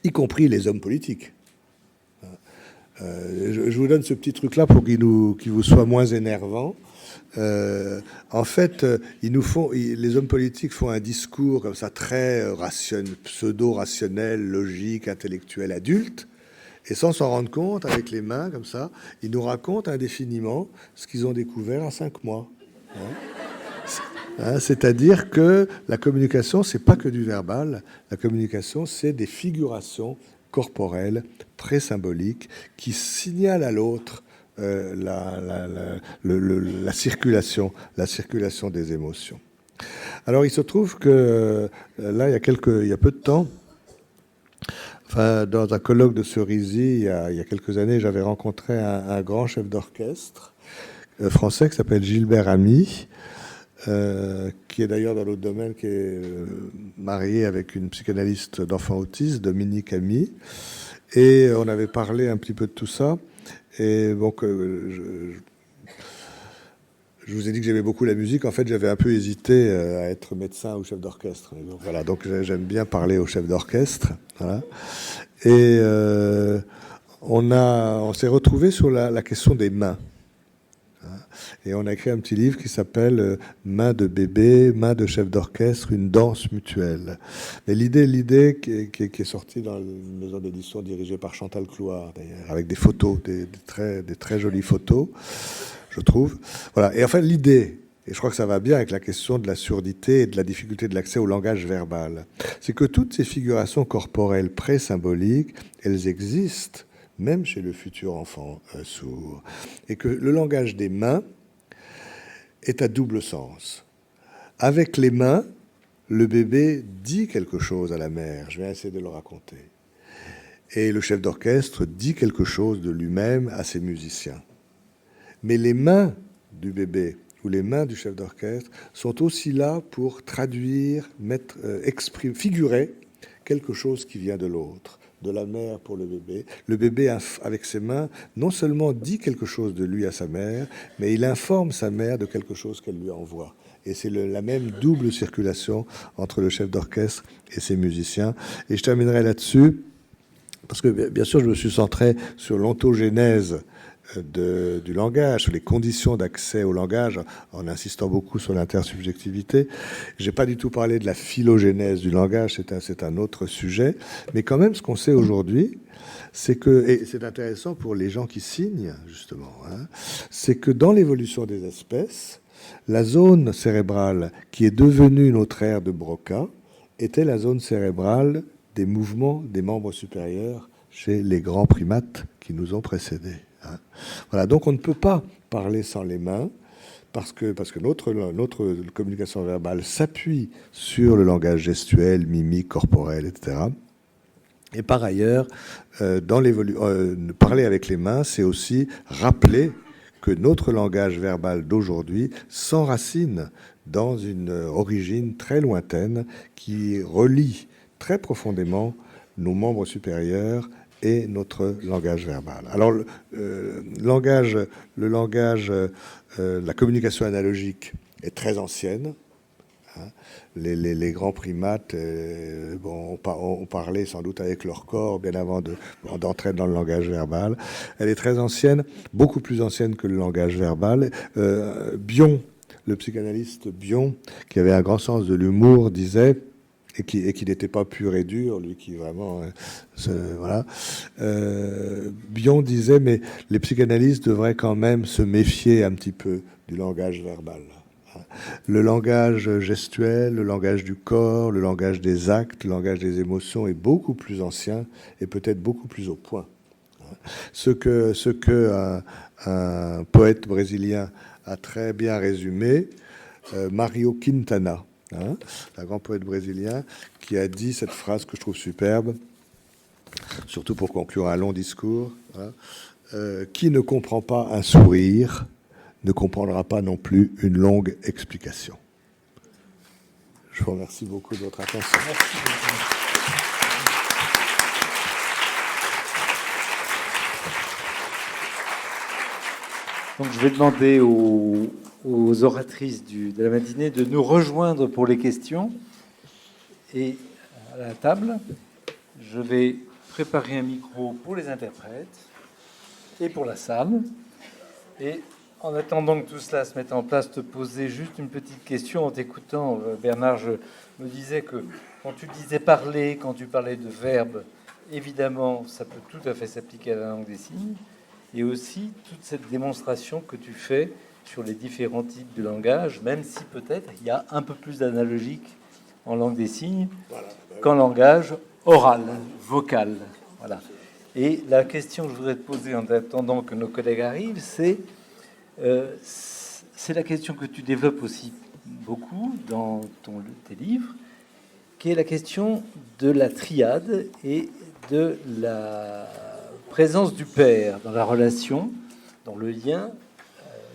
y compris les hommes politiques. Je vous donne ce petit truc-là pour qu'il vous soit moins énervant. En fait, les hommes politiques font un discours comme ça très pseudo-rationnel, logique, intellectuel, adulte, et sans s'en rendre compte, avec les mains comme ça, ils nous racontent indéfiniment ce qu'ils ont découvert à 5 mois. C'est-à-dire que la communication, c'est pas que du verbal. La communication, c'est des figurations corporelles, pré-symboliques, qui signalent à l'autre la circulation des émotions. Alors il se trouve que là, il y a peu de temps, dans un colloque de Cerisy, il y a quelques années, j'avais rencontré un grand chef d'orchestre français qui s'appelle Gilbert Ami, qui est d'ailleurs dans l'autre domaine, qui est mariée avec une psychanalyste d'enfants autistes, Dominique Ami. Et on avait parlé un petit peu de tout ça. Et donc, je vous ai dit que j'aimais beaucoup la musique. En fait, j'avais un peu hésité à être médecin ou chef d'orchestre. Donc, voilà, donc j'aime bien parler au chef d'orchestre. Voilà. Et on s'est retrouvé sur la question des mains. Et on a écrit un petit livre qui s'appelle Mains de bébé, mains de chef d'orchestre, une danse mutuelle. Mais l'idée qui est sortie dans une maison d'édition dirigée par Chantal Clouard, d'ailleurs, avec des photos, des très jolies photos, je trouve. Voilà. Et enfin, l'idée, et je crois que ça va bien avec la question de la surdité et de la difficulté de l'accès au langage verbal, c'est que toutes ces figurations corporelles pré-symboliques, elles existent même chez le futur enfant sourd, et que le langage des mains est à double sens. Avec les mains, le bébé dit quelque chose à la mère, je vais essayer de le raconter, et le chef d'orchestre dit quelque chose de lui-même à ses musiciens. Mais les mains du bébé ou les mains du chef d'orchestre sont aussi là pour traduire, exprimer, figurer quelque chose qui vient de l'autre, de la mère pour le bébé. Le bébé, avec ses mains, non seulement dit quelque chose de lui à sa mère, mais il informe sa mère de quelque chose qu'elle lui envoie. Et c'est la même double circulation entre le chef d'orchestre et ses musiciens. Et je terminerai là-dessus, parce que bien sûr, je me suis centré sur l'ontogénèse du langage, sur les conditions d'accès au langage, en insistant beaucoup sur l'intersubjectivité. J'ai pas du tout parlé de la phylogénèse du langage, c'est un autre sujet. Mais quand même, ce qu'on sait aujourd'hui, c'est que, et c'est intéressant pour les gens qui signent, justement, c'est que dans l'évolution des espèces, la zone cérébrale qui est devenue notre aire de Broca était la zone cérébrale des mouvements des membres supérieurs chez les grands primates qui nous ont précédés. Voilà, donc on ne peut pas parler sans les mains parce que notre communication verbale s'appuie sur le langage gestuel, mimique, corporel, etc. Et par ailleurs, parler avec les mains, c'est aussi rappeler que notre langage verbal d'aujourd'hui s'enracine dans une origine très lointaine qui relie très profondément nos membres supérieurs et notre langage verbal. Alors, la communication analogique est très ancienne. Les grands primates ont parlé sans doute avec leur corps bien avant d'entrer dans le langage verbal. Elle est très ancienne, beaucoup plus ancienne que le langage verbal. Bion, le psychanalyste Bion, qui avait un grand sens de l'humour, disait, et qui n'était pas pur et dur, lui qui vraiment... voilà. Bion disait, mais les psychanalystes devraient quand même se méfier un petit peu du langage verbal. Le langage gestuel, le langage du corps, le langage des actes, le langage des émotions est beaucoup plus ancien et peut-être beaucoup plus au point. Ce que un poète brésilien a très bien résumé, Mario Quintana, un grand poète brésilien, qui a dit cette phrase que je trouve superbe, surtout pour conclure un long discours, qui ne comprend pas un sourire ne comprendra pas non plus une longue explication. Je vous remercie beaucoup de votre attention. Merci beaucoup. Donc je vais demander aux oratrices de la matinée de nous rejoindre pour les questions. Et à la table, je vais préparer un micro pour les interprètes et pour la salle. Et en attendant que tout cela se mette en place, te poser juste une petite question en t'écoutant. Bernard, je me disais que quand tu disais parler, quand tu parlais de verbe, évidemment, ça peut tout à fait s'appliquer à la langue des signes. Et aussi toute cette démonstration que tu fais sur les différents types de langage, même si peut-être il y a un peu plus d'analogique en langue des signes qu'en langage oral, vocal. Voilà. Et la question que je voudrais te poser en attendant que nos collègues arrivent, c'est la question que tu développes aussi beaucoup dans tes livres, qui est la question de la triade et de la présence du père dans la relation, dans le lien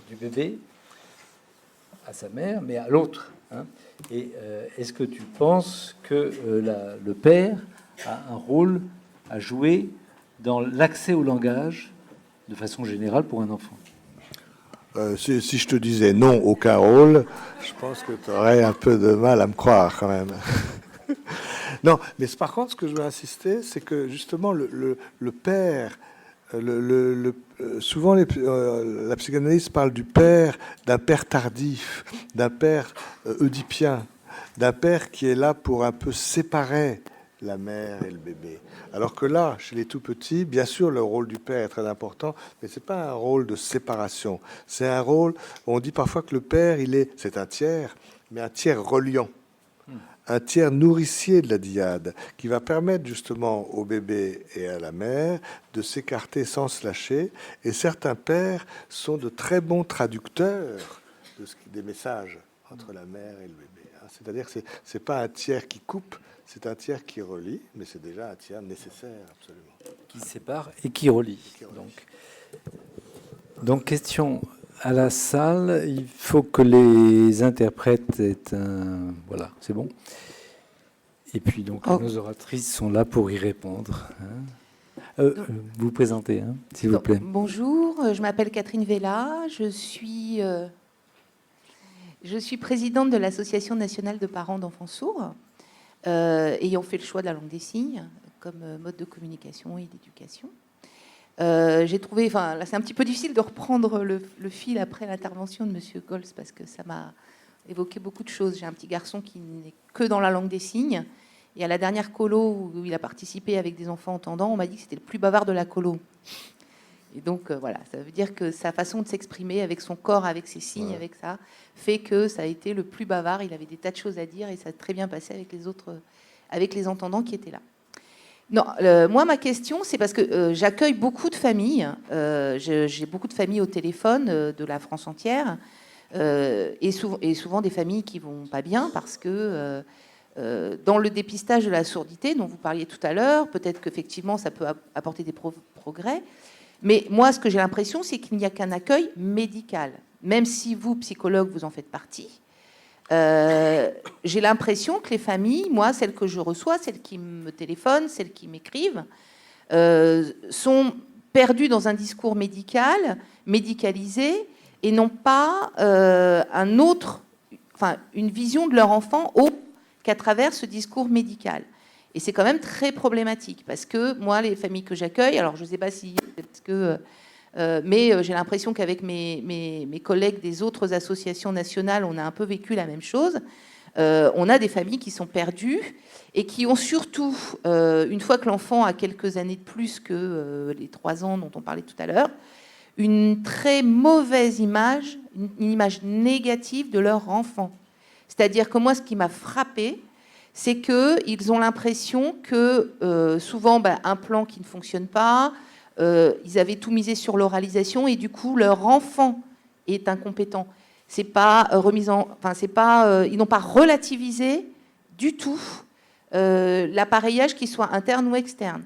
du bébé à sa mère, mais à l'autre. Hein. Et est-ce que tu penses que le père a un rôle à jouer dans l'accès au langage de façon générale pour un enfant? Si je te disais non, aucun rôle, je pense que tu aurais un peu de mal à me croire quand même. Non, mais par contre, ce que je veux insister, c'est que justement le père, souvent la psychanalyse parle du père, d'un père tardif, d'un père oedipien, d'un père qui est là pour un peu séparer la mère et le bébé. Alors que là, chez les tout petits, bien sûr, le rôle du père est très important, mais c'est pas un rôle de séparation. C'est un rôle, on dit parfois que le père, c'est un tiers, mais un tiers reliant. Un tiers nourricier de la dyade qui va permettre justement au bébé et à la mère de s'écarter sans se lâcher. Et certains pères sont de très bons traducteurs des messages entre la mère et le bébé. C'est-à-dire que c'est pas un tiers qui coupe, c'est un tiers qui relie, mais c'est déjà un tiers nécessaire, absolument. Qui sépare et qui relie. Donc question à la salle, il faut que les interprètes aient un... Voilà, c'est bon. Et puis donc nos oratrices sont là pour y répondre. Vous vous présentez, hein, s'il vous plaît. Bonjour, je m'appelle Catherine Vella, je suis présidente de l'Association nationale de parents d'enfants sourds, ayant fait le choix de la langue des signes comme mode de communication et d'éducation. J'ai trouvé, enfin, là c'est un petit peu difficile de reprendre le fil après l'intervention de Monsieur Gols parce que ça m'a évoqué beaucoup de choses. J'ai un petit garçon qui n'est que dans la langue des signes. Et à la dernière colo où il a participé avec des enfants entendants, on m'a dit que c'était le plus bavard de la colo. Et donc voilà, ça veut dire que sa façon de s'exprimer avec son corps, avec ses signes, avec ça, fait que ça a été le plus bavard. Il avait des tas de choses à dire et ça a très bien passé avec les autres, avec les entendants qui étaient là. Non, moi ma question, c'est parce que j'accueille beaucoup de familles. J'ai beaucoup de familles au téléphone de la France entière et souvent des familles qui vont pas bien parce que dans le dépistage de la sourdité dont vous parliez tout à l'heure, peut-être qu'effectivement ça peut apporter des progrès, mais moi ce que j'ai l'impression c'est qu'il n'y a qu'un accueil médical, même si vous, psychologue, vous en faites partie. J'ai l'impression que les familles, moi celles que je reçois, celles qui me téléphonent, celles qui m'écrivent, sont perdues dans un discours médical, médicalisé, et n'ont pas une vision de leur enfant qu'à travers ce discours médical. Et c'est quand même très problématique, parce que moi, les familles que j'accueille, alors je ne sais pas si... Parce que, mais j'ai l'impression qu'avec mes collègues des autres associations nationales, on a un peu vécu la même chose. On a des familles qui sont perdues et qui ont surtout, une fois que l'enfant a quelques années de plus que les 3 ans dont on parlait tout à l'heure, une très mauvaise image, une image négative de leur enfant. C'est-à-dire que moi, ce qui m'a frappé, c'est qu'ils ont l'impression que souvent, un plan qui ne fonctionne pas, ils avaient tout misé sur l'oralisation et du coup, leur enfant est incompétent. C'est pas ils n'ont pas relativisé du tout l'appareillage, qu'il soit interne ou externe.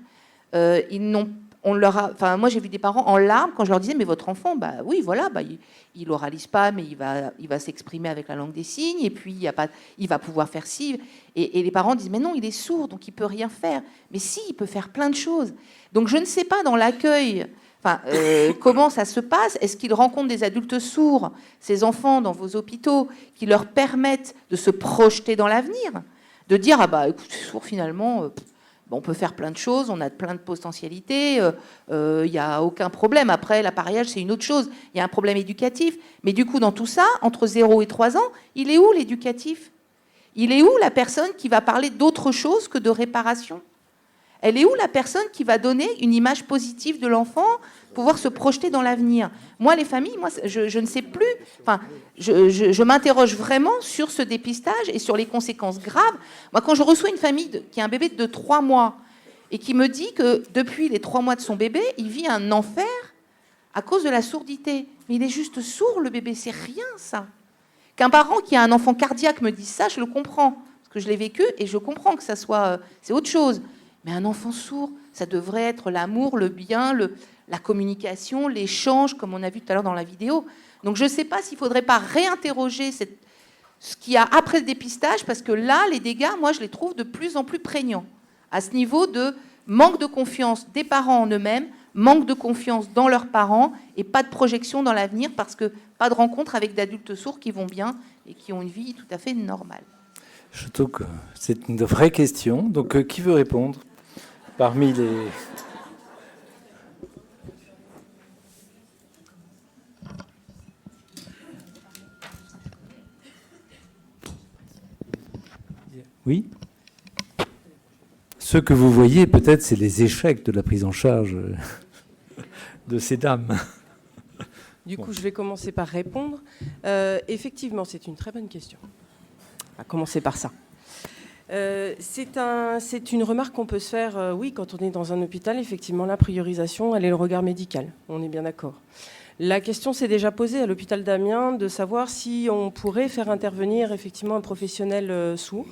Moi, j'ai vu des parents en larmes quand je leur disais, mais votre enfant, oui, voilà, il oralise pas, mais il va s'exprimer avec la langue des signes, et puis il va pouvoir faire ci. Et les parents disent, mais non, il est sourd, donc il peut rien faire. Mais si, il peut faire plein de choses. Donc je ne sais pas dans l'accueil, comment ça se passe. Est-ce qu'ils rencontrent des adultes sourds, ces enfants dans vos hôpitaux, qui leur permettent de se projeter dans l'avenir, de dire, écoute, sourd finalement. On peut faire plein de choses, on a plein de potentialités, il n'y a aucun problème. Après, l'appareillage, c'est une autre chose. Il y a un problème éducatif. Mais du coup, dans tout ça, entre 0 et 3 ans, il est où l'éducatif? Il est où la personne qui va parler d'autre chose que de réparation? Elle est où la personne qui va donner une image positive de l'enfant, pouvoir se projeter dans l'avenir? Moi, les familles, je ne sais plus. Enfin, je m'interroge vraiment sur ce dépistage et sur les conséquences graves. Moi, quand je reçois une famille qui a un bébé de 3 mois et qui me dit que depuis les 3 mois de son bébé, il vit un enfer à cause de la sourdité. Mais il est juste sourd, le bébé, c'est rien, ça. Qu'un parent qui a un enfant cardiaque me dise ça, je le comprends. Parce que je l'ai vécu et je comprends que ça soit... c'est autre chose. Mais un enfant sourd, ça devrait être l'amour, le bien, la communication, l'échange, comme on a vu tout à l'heure dans la vidéo. Donc je ne sais pas s'il ne faudrait pas réinterroger ce qu'il y a après le dépistage, parce que là, les dégâts, moi, je les trouve de plus en plus prégnants, à ce niveau de manque de confiance des parents en eux-mêmes, manque de confiance dans leurs parents, et pas de projection dans l'avenir, parce que pas de rencontre avec d'adultes sourds qui vont bien et qui ont une vie tout à fait normale. Je trouve que c'est une vraie question. Donc, qui veut répondre parmi les... Oui. Ce que vous voyez, peut-être, c'est les échecs de la prise en charge de ces dames. Du coup, je vais commencer par répondre. Effectivement, c'est une très bonne question. On va commencer par ça. C'est une remarque qu'on peut se faire, oui, quand on est dans un hôpital. Effectivement, la priorisation, elle est le regard médical. On est bien d'accord. La question s'est déjà posée à l'hôpital d'Amiens de savoir si on pourrait faire intervenir effectivement un professionnel sourd,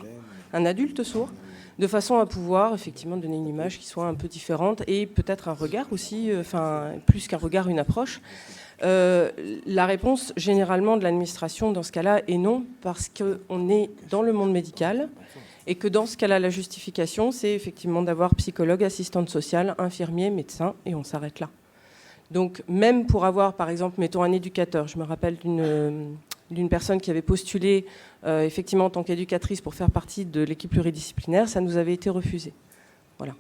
un adulte sourd, de façon à pouvoir effectivement donner une image qui soit un peu différente et peut-être un regard aussi, enfin plus qu'un regard, une approche. La réponse généralement de l'administration dans ce cas-là est non, parce qu'on est dans le monde médical et que dans ce cas-là, la justification, c'est effectivement d'avoir psychologue, assistante sociale, infirmier, médecin, et on s'arrête là. Donc même pour avoir, par exemple, mettons un éducateur, je me rappelle d'une personne qui avait postulé effectivement en tant qu'éducatrice pour faire partie de l'équipe pluridisciplinaire, ça nous avait été refusé. Voilà.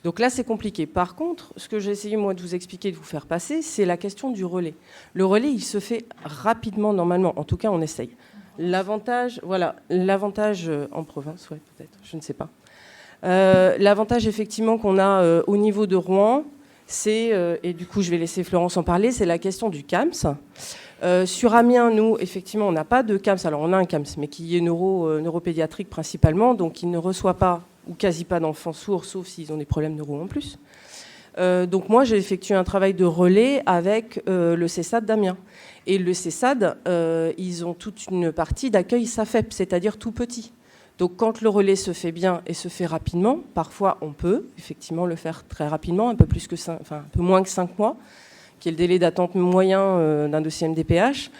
Donc là, c'est compliqué. Par contre, ce que j'ai essayé, moi, de vous expliquer, de vous faire passer, c'est la question du relais. Le relais, il se fait rapidement, normalement. En tout cas, on essaye. L'avantage, voilà, l'avantage en province, ouais, peut-être, je ne sais pas. L'avantage, effectivement, qu'on a au niveau de Rouen, c'est, et du coup, je vais laisser Florence en parler, c'est la question du CAMS. Sur Amiens, nous, effectivement, on n'a pas de CAMS. Alors, on a un CAMS, mais qui est neuropédiatrique principalement, donc il ne reçoit pas ou quasi pas d'enfants sourds, sauf s'ils ont des problèmes neuro en plus. Donc moi, j'ai effectué un travail de relais avec le CESAD d'Amiens. Et le CESAD, ils ont toute une partie d'accueil SAFEP, c'est-à-dire tout petit. Donc quand le relais se fait bien et se fait rapidement, parfois on peut effectivement le faire très rapidement, un peu moins que 5 mois, qui est le délai d'attente moyen d'un dossier MDPH.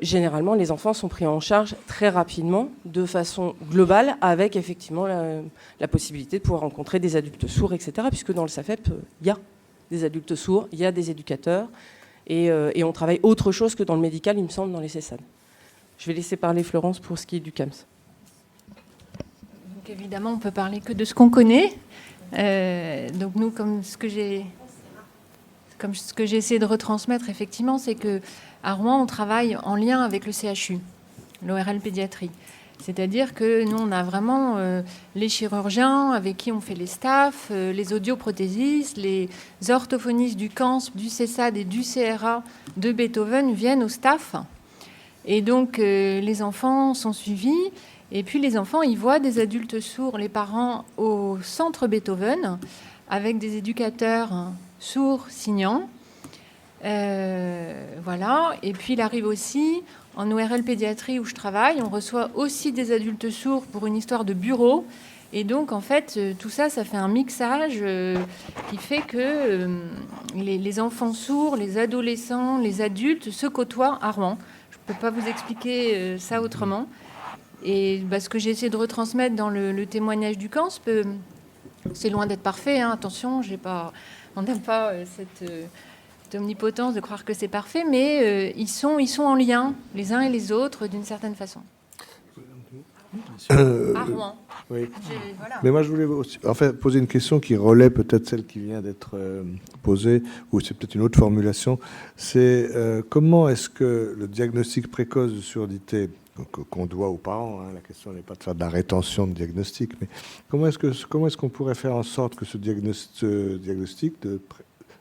Généralement, les enfants sont pris en charge très rapidement, de façon globale, avec effectivement la possibilité de pouvoir rencontrer des adultes sourds, etc. Puisque dans le SAFEP, il y a des adultes sourds, il y a des éducateurs, et on travaille autre chose que dans le médical, il me semble, dans les CESAD. Je vais laisser parler Florence pour ce qui est du CAMS. Donc évidemment, on peut parler que de ce qu'on connaît. Donc nous, comme ce que j'ai essayé de retransmettre, effectivement, c'est qu'à Rouen, on travaille en lien avec le CHU, l'ORL pédiatrie. C'est-à-dire que nous, on a vraiment les chirurgiens avec qui on fait les staffs, les audioprothésistes, les orthophonistes du CANSP, du CESAD et du CRA de Beethoven viennent au staff. Et donc, les enfants sont suivis. Et puis, les enfants, ils voient des adultes sourds, les parents, au centre Beethoven, avec des éducateurs sourds, signants. Voilà. Et puis, il arrive aussi, en ORL pédiatrie où je travaille, on reçoit aussi des adultes sourds pour une histoire de bureau. Et donc, en fait, tout ça, ça fait un mixage qui fait que les enfants sourds, les adolescents, les adultes se côtoient à Rouen. Je ne peux pas vous expliquer ça autrement. Et ce que j'ai essayé de retransmettre dans le témoignage du CANSP, c'est loin d'être parfait. Hein, attention, on n'a pas cette omnipotence de croire que c'est parfait, mais ils sont en lien, les uns et les autres, d'une certaine façon. À Rouen. Oui. Voilà. Mais moi, je voulais aussi, poser une question qui relaie peut-être celle qui vient d'être posée, ou c'est peut-être une autre formulation. C'est comment est-ce que le diagnostic précoce de surdité qu'on doit aux parents, hein, la question n'est pas de faire de la rétention de diagnostic, mais comment est-ce qu'on pourrait faire en sorte que ce diagnostic de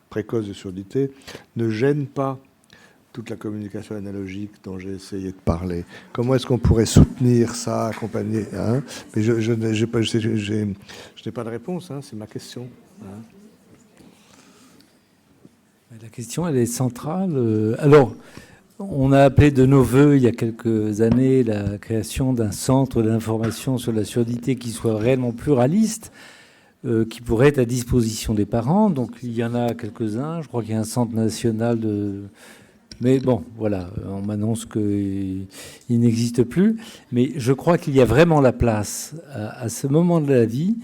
précoce de surdité ne gêne pas toute la communication analogique dont j'ai essayé de parler? Comment est-ce qu'on pourrait soutenir ça, accompagner, hein? Mais je n'ai pas de réponse, hein, c'est ma question. Hein. La question, elle est centrale. Alors, on a appelé de nos voeux, il y a quelques années, la création d'un centre d'information sur la surdité qui soit réellement pluraliste, qui pourrait être à disposition des parents. Donc, il y en a quelques-uns. Je crois qu'il y a un centre national de Mais bon, voilà, on m'annonce qu'il n'existe plus. Mais je crois qu'il y a vraiment la place, à ce moment de la vie,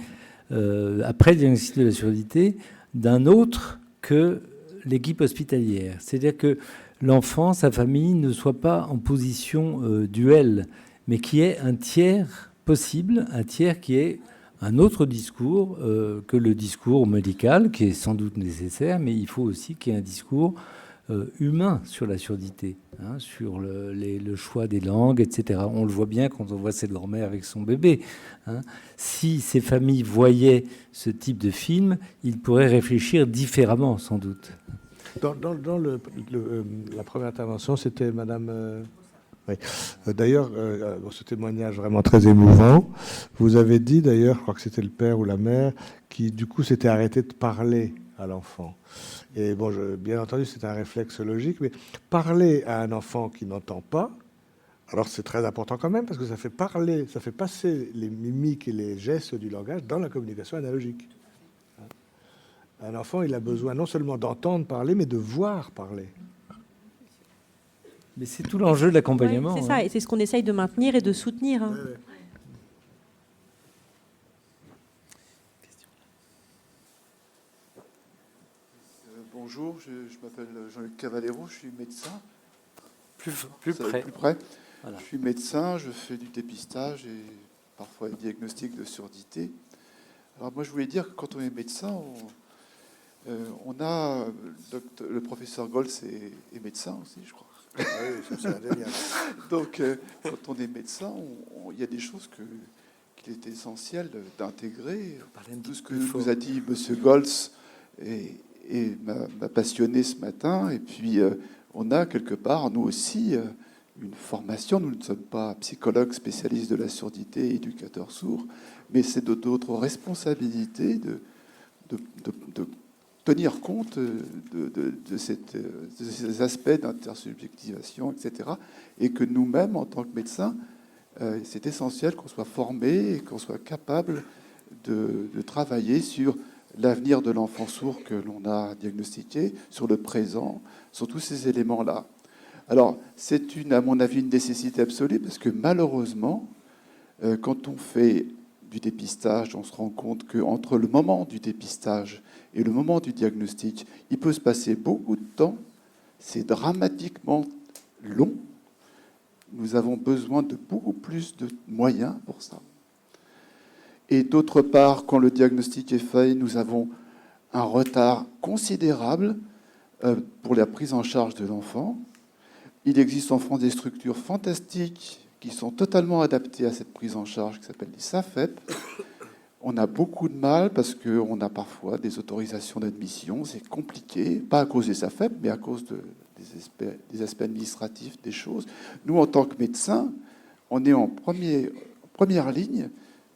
après le diagnostic de la surdité, d'un autre que l'équipe hospitalière. C'est-à-dire que l'enfant, sa famille, ne soit pas en position duel, mais qui est un tiers possible, un tiers qui est un autre discours que le discours médical, qui est sans doute nécessaire, mais il faut aussi qu'il y ait un discours humain sur la surdité, hein, sur le choix des langues, etc. On le voit bien quand on voit cette grand-mère avec son bébé. Hein. Si ces familles voyaient ce type de film, ils pourraient réfléchir différemment, sans doute. Dans la première intervention, c'était Madame... oui. D'ailleurs, dans ce témoignage vraiment très émouvant, vous avez dit, d'ailleurs, je crois que c'était le père ou la mère, qui du coup s'était arrêté de parler à l'enfant. Et bon, bien entendu, c'est un réflexe logique, mais parler à un enfant qui n'entend pas, alors c'est très important quand même, parce que ça fait parler, ça fait passer les mimiques et les gestes du langage dans la communication analogique. Un enfant, il a besoin non seulement d'entendre parler, mais de voir parler. Mais c'est tout l'enjeu de l'accompagnement. Ouais, c'est ça, et c'est ce qu'on essaye de maintenir et de soutenir. Hein. Ouais. Bonjour, je m'appelle Jean-Luc Cavallero, je suis médecin. Plus Ça va près. être plus près. Voilà. Je suis médecin, je fais du dépistage et parfois un diagnostic de surdité. Alors moi, je voulais dire que quand on est médecin, on a... Le professeur Goltz est médecin aussi, je crois. Oui, c'est un délire. Donc, quand on est médecin, il y a des choses qu'il est essentiel d'intégrer. Tout ce que nous a dit M. Goltz m'a passionné ce matin. Et puis, on a quelque part, nous aussi, une formation. Nous ne sommes pas psychologues spécialistes de la surdité, éducateurs sourds, mais c'est d'autres responsabilités de tenir compte de ces aspects d'intersubjectivation, etc. Et que nous-mêmes, en tant que médecins, c'est essentiel qu'on soit formés et qu'on soit capable de travailler sur l'avenir de l'enfant sourd que l'on a diagnostiqué, sur le présent, sur tous ces éléments-là. Alors, c'est à mon avis, une nécessité absolue, parce que malheureusement, quand on fait du dépistage, on se rend compte qu'entre le moment du dépistage et le moment du diagnostic, il peut se passer beaucoup de temps. C'est dramatiquement long. Nous avons besoin de beaucoup plus de moyens pour ça. Et d'autre part, quand le diagnostic est fait, nous avons un retard considérable pour la prise en charge de l'enfant. Il existe en France des structures fantastiques qui sont totalement adaptées à cette prise en charge, qui s'appellent les SAFEP. On a beaucoup de mal parce qu'on a parfois des autorisations d'admission, c'est compliqué, pas à cause des SAFEP, mais à cause des aspects administratifs des choses. Nous, en tant que médecins, on est en première ligne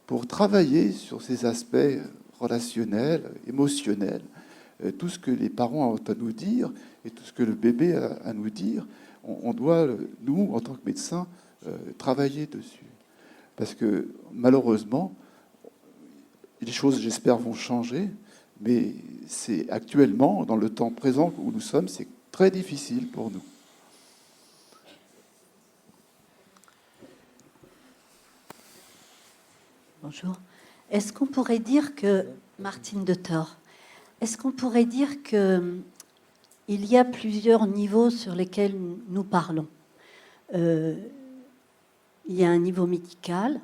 pour travailler sur ces aspects relationnels, émotionnels, tout ce que les parents ont à nous dire et tout ce que le bébé a à nous dire, on doit, nous, en tant que médecins, travailler dessus. Parce que malheureusement, les choses, j'espère, vont changer, mais c'est actuellement, dans le temps présent où nous sommes, c'est très difficile pour nous. Bonjour. Est-ce qu'on pourrait dire que, Martine de Thor, est-ce qu'on pourrait dire qu'il y a plusieurs niveaux sur lesquels nous parlons? Il y a un niveau médical,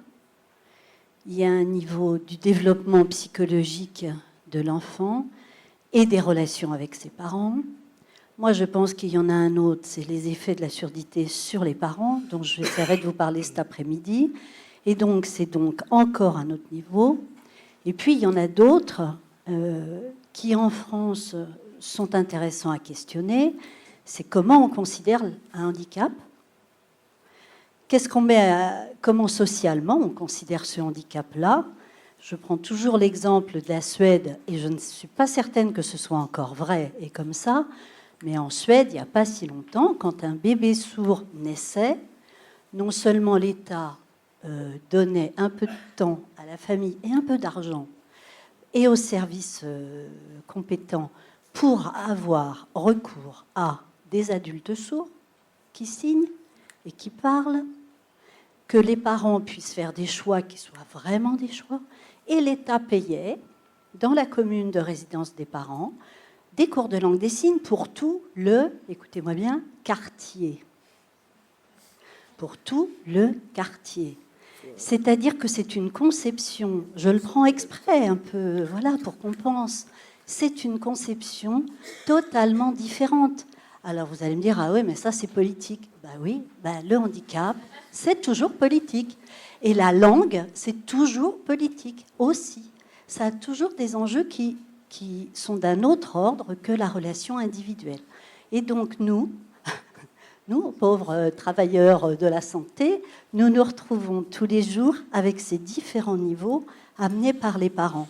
il y a un niveau du développement psychologique de l'enfant et des relations avec ses parents. Moi, je pense qu'il y en a un autre, c'est les effets de la surdité sur les parents, dont je essaierai de vous parler cet après-midi. Et donc, c'est donc encore un autre niveau. Et puis, il y en a d'autres qui, en France, sont intéressants à questionner. C'est comment on considère un handicap. Qu'est-ce qu'on comment socialement on considère ce handicap-là? Je prends toujours l'exemple de la Suède, et je ne suis pas certaine que ce soit encore vrai et comme ça, mais en Suède, il n'y a pas si longtemps, quand un bébé sourd naissait, non seulement l'État donnait un peu de temps à la famille et un peu d'argent et aux services compétents pour avoir recours à des adultes sourds qui signent et qui parlent, que les parents puissent faire des choix qui soient vraiment des choix, et l'État payait, dans la commune de résidence des parents, des cours de langue des signes pour tout le, écoutez-moi bien, quartier. Pour tout le quartier. C'est-à-dire que c'est une conception, je le prends exprès un peu, voilà, pour qu'on pense, c'est une conception totalement différente. Alors vous allez me dire, ah oui, mais ça c'est politique. Ben oui, le handicap, c'est toujours politique. Et la langue, c'est toujours politique aussi. Ça a toujours des enjeux qui sont d'un autre ordre que la relation individuelle. Et donc nous, pauvres travailleurs de la santé, nous nous retrouvons tous les jours avec ces différents niveaux amenés par les parents.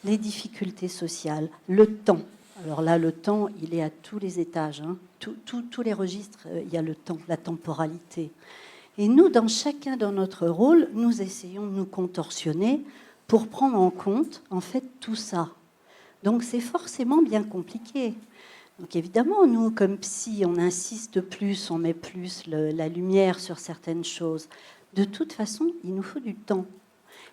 Les difficultés sociales, le temps. Alors là, le temps, il est à tous les étages. Hein. Tous les registres, il y a le temps, la temporalité. Et nous, dans chacun de notre rôle, nous essayons de nous contorsionner pour prendre en compte, en fait, tout ça. Donc c'est forcément bien compliqué. Donc évidemment, nous, comme psy, on insiste plus, on met plus la lumière sur certaines choses. De toute façon, il nous faut du temps.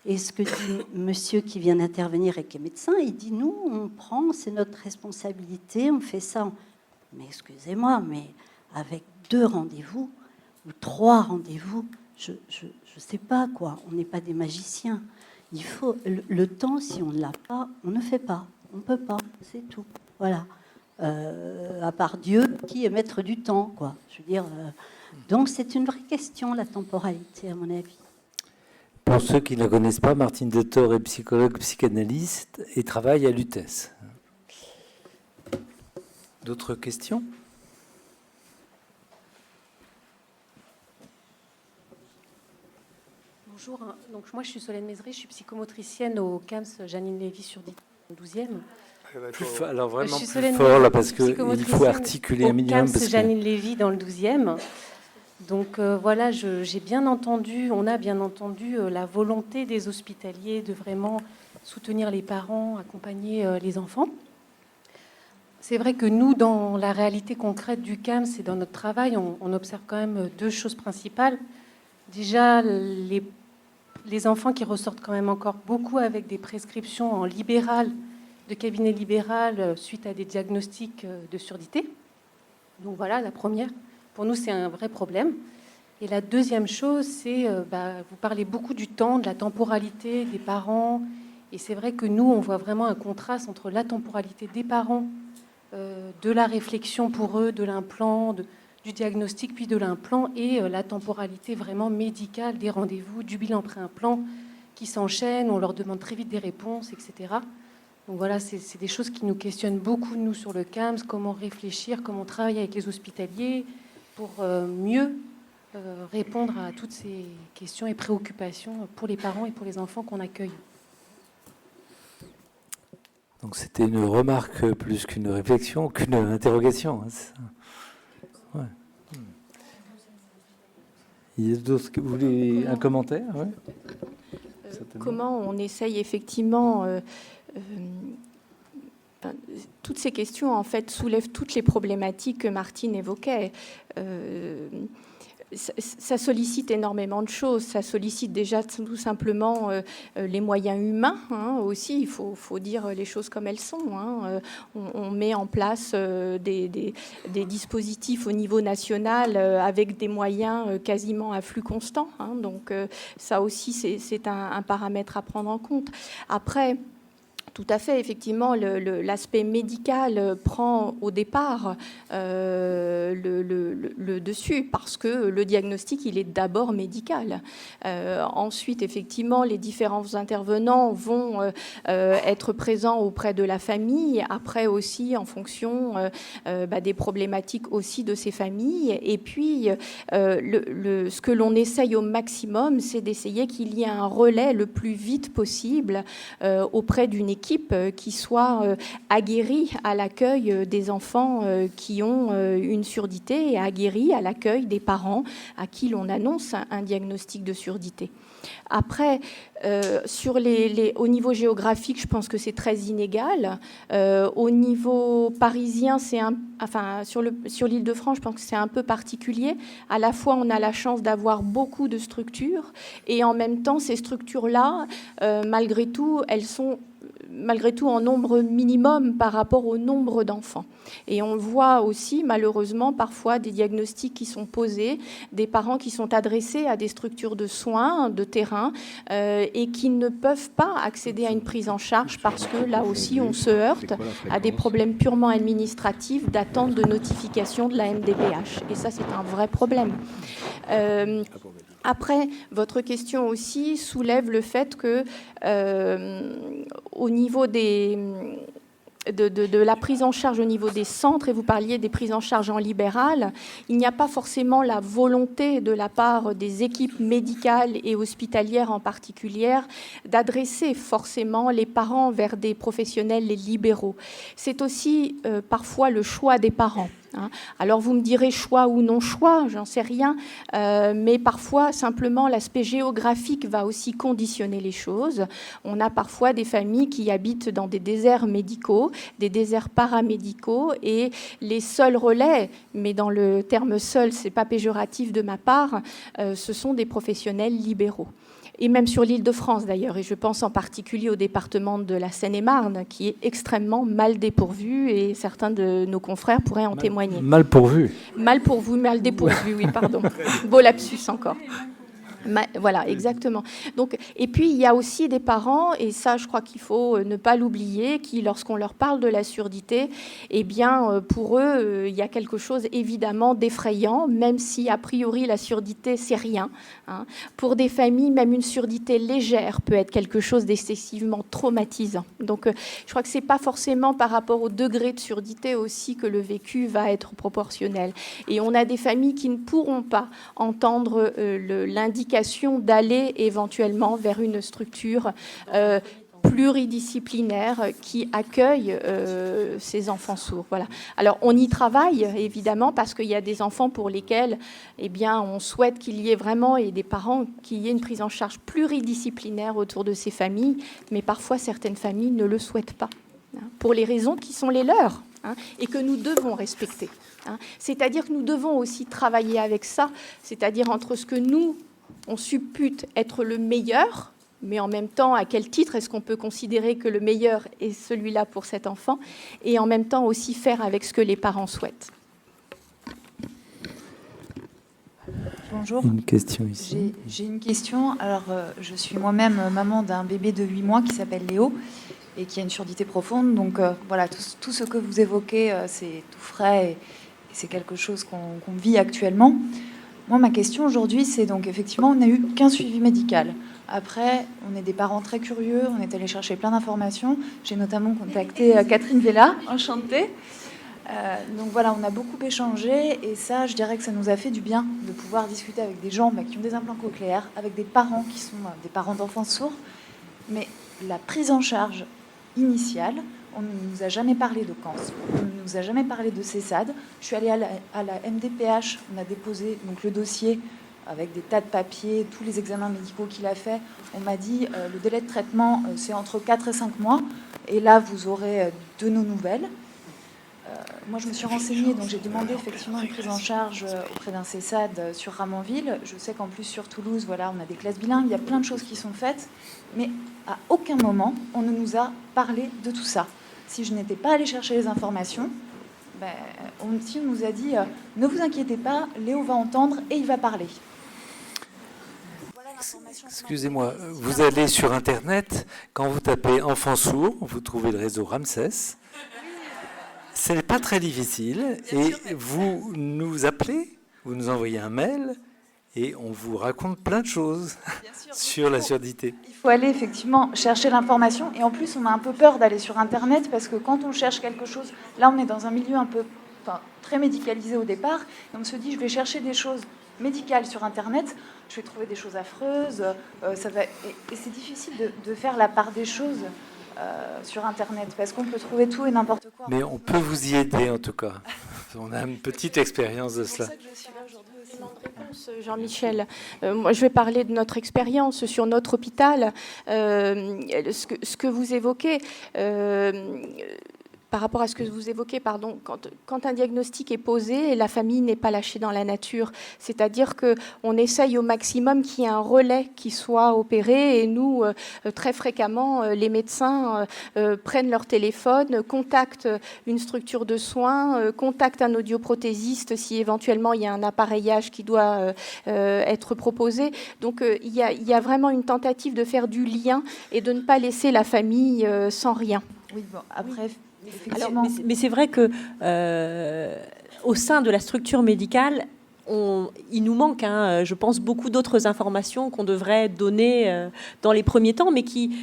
Et ce que dit monsieur qui vient d'intervenir et qui est médecin, il dit, nous, on prend, c'est notre responsabilité, on fait ça. Mais excusez-moi, mais avec 2 rendez-vous ou 3 rendez-vous, je sais pas quoi, on n'est pas des magiciens. Il faut le temps, si on ne l'a pas, on ne fait pas. On ne peut pas, c'est tout. Voilà. À part Dieu, qui est maître du temps, quoi. Je veux dire, donc c'est une vraie question, la temporalité, à mon avis. Pour ceux qui ne la connaissent pas, Martine de Thor est psychologue, psychanalyste et travaille à l'UTES. D'autres questions ? Bonjour, donc moi je suis Solène Mézeray, je suis psychomotricienne au CAMS Janine Lévy sur 12e. Alors vraiment je suis plus Solène fort là, Mézeray, parce qu'il faut articuler un minimum. CAMS Janine Lévy dans le 12e. Donc voilà, j'ai bien entendu, on a bien entendu la volonté des hospitaliers de vraiment soutenir les parents, accompagner les enfants. C'est vrai que nous, dans la réalité concrète du CAMS et dans notre travail, on observe quand même 2 choses principales. Déjà, les enfants qui ressortent quand même encore beaucoup avec des prescriptions en libéral, de cabinet libéral, suite à des diagnostics de surdité. Donc voilà, la première. Pour nous, c'est un vrai problème. Et la deuxième chose, c'est, vous parlez beaucoup du temps, de la temporalité des parents. Et c'est vrai que nous, on voit vraiment un contraste entre la temporalité des parents, de la réflexion pour eux, de l'implant, du diagnostic, puis de l'implant, et la temporalité vraiment médicale des rendez-vous, du bilan pré-implant qui s'enchaînent, on leur demande très vite des réponses, etc. Donc voilà, c'est des choses qui nous questionnent beaucoup, nous, sur le CAMS, comment réfléchir, comment travailler avec les hospitaliers pour mieux répondre à toutes ces questions et préoccupations pour les parents et pour les enfants qu'on accueille. Donc c'était une remarque plus qu'une réflexion, qu'une interrogation. Hein, c'est ça. Ouais. Il y a d'autres. Vous voulez un commentaire? Ouais. Comment on essaye effectivement toutes ces questions en fait soulèvent toutes les problématiques que Martine évoquait. Ça sollicite énormément de choses. Ça sollicite déjà tout simplement les moyens humains. Hein, aussi, il faut dire les choses comme elles sont. Hein. On met en place des dispositifs au niveau national avec des moyens quasiment à flux constant. Hein. Donc ça aussi, c'est un paramètre à prendre en compte. Après, tout à fait, effectivement, l'aspect médical prend au départ le dessus parce que le diagnostic, il est d'abord médical. Ensuite, effectivement, les différents intervenants vont être présents auprès de la famille, après aussi en fonction des problématiques aussi de ces familles. Et puis, ce que l'on essaye au maximum, c'est d'essayer qu'il y ait un relais le plus vite possible auprès d'une équipe équipes qui soient aguerries à l'accueil des enfants qui ont une surdité et aguerries à l'accueil des parents à qui l'on annonce un diagnostic de surdité. Après, au niveau géographique, je pense que c'est très inégal. Au niveau parisien, sur l'Île-de-France, je pense que c'est un peu particulier. À la fois, on a la chance d'avoir beaucoup de structures, et en même temps, ces structures-là, malgré tout, elles sont en nombre minimum par rapport au nombre d'enfants. Et on voit aussi, malheureusement, parfois des diagnostics qui sont posés, des parents qui sont adressés à des structures de soins, de terrain, et qui ne peuvent pas accéder à une prise en charge parce que là aussi, on se heurte à des problèmes purement administratifs d'attente de notification de la MDPH. Et ça, c'est un vrai problème. Après, votre question aussi soulève le fait que, au niveau de la prise en charge au niveau des centres, et vous parliez des prises en charge en libéral, il n'y a pas forcément la volonté de la part des équipes médicales et hospitalières en particulier d'adresser forcément les parents vers des professionnels libéraux. C'est aussi parfois le choix des parents. Alors vous me direz choix ou non choix, j'en sais rien, mais parfois simplement l'aspect géographique va aussi conditionner les choses. On a parfois des familles qui habitent dans des déserts médicaux, des déserts paramédicaux, et les seuls relais, mais dans le terme seul, c'est pas péjoratif de ma part, ce sont des professionnels libéraux. Et même sur l'Île-de-France d'ailleurs, et je pense en particulier au département de la Seine-et-Marne, qui est extrêmement mal dépourvu, et certains de nos confrères pourraient en témoigner. Mal pourvu. Mal pourvu, mal dépourvu, oui, pardon. Beau lapsus encore. Voilà, exactement. Donc, et puis, il y a aussi des parents, et ça, je crois qu'il faut ne pas l'oublier, qui, lorsqu'on leur parle de la surdité, eh bien, pour eux, il y a quelque chose, évidemment, d'effrayant, même si, a priori, la surdité, c'est rien. Pour des familles, même une surdité légère peut être quelque chose d'excessivement traumatisant. Donc, je crois que c'est pas forcément par rapport au degré de surdité aussi que le vécu va être proportionnel. Et on a des familles qui ne pourront pas entendre l'indication d'aller éventuellement vers une structure pluridisciplinaire qui accueille ces enfants sourds. Voilà. Alors, on y travaille, évidemment, parce qu'il y a des enfants pour lesquels eh bien, on souhaite qu'il y ait vraiment, et des parents, qu'il y ait une prise en charge pluridisciplinaire autour de ces familles, mais parfois, certaines familles ne le souhaitent pas, pour les raisons qui sont les leurs, et que nous devons respecter. C'est-à-dire que nous devons aussi travailler avec ça, c'est-à-dire entre ce que nous, on suppute être le meilleur, mais en même temps, à quel titre est-ce qu'on peut considérer que le meilleur est celui-là pour cet enfant, et en même temps aussi faire avec ce que les parents souhaitent. Bonjour. Une question ici. J'ai une question. Alors, je suis moi-même maman d'un bébé de 8 mois qui s'appelle Léo et qui a une surdité profonde. Donc, voilà, tout ce que vous évoquez, c'est tout frais et c'est quelque chose qu'on vit actuellement. Moi, ma question aujourd'hui, c'est donc effectivement, on n'a eu qu'un suivi médical. Après, on est des parents très curieux, on est allé chercher plein d'informations. J'ai notamment contacté Catherine Vella, enchantée. Donc voilà, on a beaucoup échangé et ça, je dirais que ça nous a fait du bien de pouvoir discuter avec des gens qui ont des implants cochléaires, avec des parents qui sont des parents d'enfants sourds. Mais la prise en charge initiale, on ne nous a jamais parlé de cancer, on ne nous a jamais parlé de CESAD. Je suis allée à la MDPH, on a déposé donc, le dossier avec des tas de papiers, tous les examens médicaux qu'il a fait. On m'a dit le délai de traitement, c'est entre 4 et 5 mois. Et là, vous aurez de nos nouvelles. Moi, je me suis renseignée, donc j'ai demandé effectivement une prise en charge auprès d'un CESAD sur Ramonville. Je sais qu'en plus, sur Toulouse, voilà, on a des classes bilingues, il y a plein de choses qui sont faites. Mais à aucun moment, on ne nous a parlé de tout ça. Si je n'étais pas allée chercher les informations, on nous a dit ne vous inquiétez pas, Léo va entendre et il va parler. Excusez-moi, vous allez sur Internet, quand vous tapez enfants sourds, vous trouvez le réseau Ramsès. Ce n'est pas très difficile et vous nous appelez, vous nous envoyez un mail et on vous raconte plein de choses sur la surdité. Il faut aller effectivement chercher l'information et en plus on a un peu peur d'aller sur Internet parce que quand on cherche quelque chose, là on est dans un milieu très médicalisé au départ et on se dit je vais chercher des choses médicales sur Internet, je vais trouver des choses affreuses, et c'est difficile de faire la part des choses sur Internet, parce qu'on peut trouver tout et n'importe quoi. Mais on peut vous y aider en tout cas. On a une petite expérience de cela. Jean-Michel, moi je vais parler de notre expérience sur notre hôpital. Ce que vous évoquez, par rapport à ce que vous évoquez, pardon, quand un diagnostic est posé, la famille n'est pas lâchée dans la nature. C'est-à-dire qu'on essaye au maximum qu'il y ait un relais qui soit opéré. Et nous, très fréquemment, les médecins prennent leur téléphone, contactent une structure de soins, contactent un audioprothésiste si éventuellement il y a un appareillage qui doit être proposé. Donc il y a vraiment une tentative de faire du lien et de ne pas laisser la famille sans rien. Oui, bon, après... Alors, mais c'est vrai que au sein de la structure médicale, il nous manque, je pense, beaucoup d'autres informations qu'on devrait donner dans les premiers temps, mais qui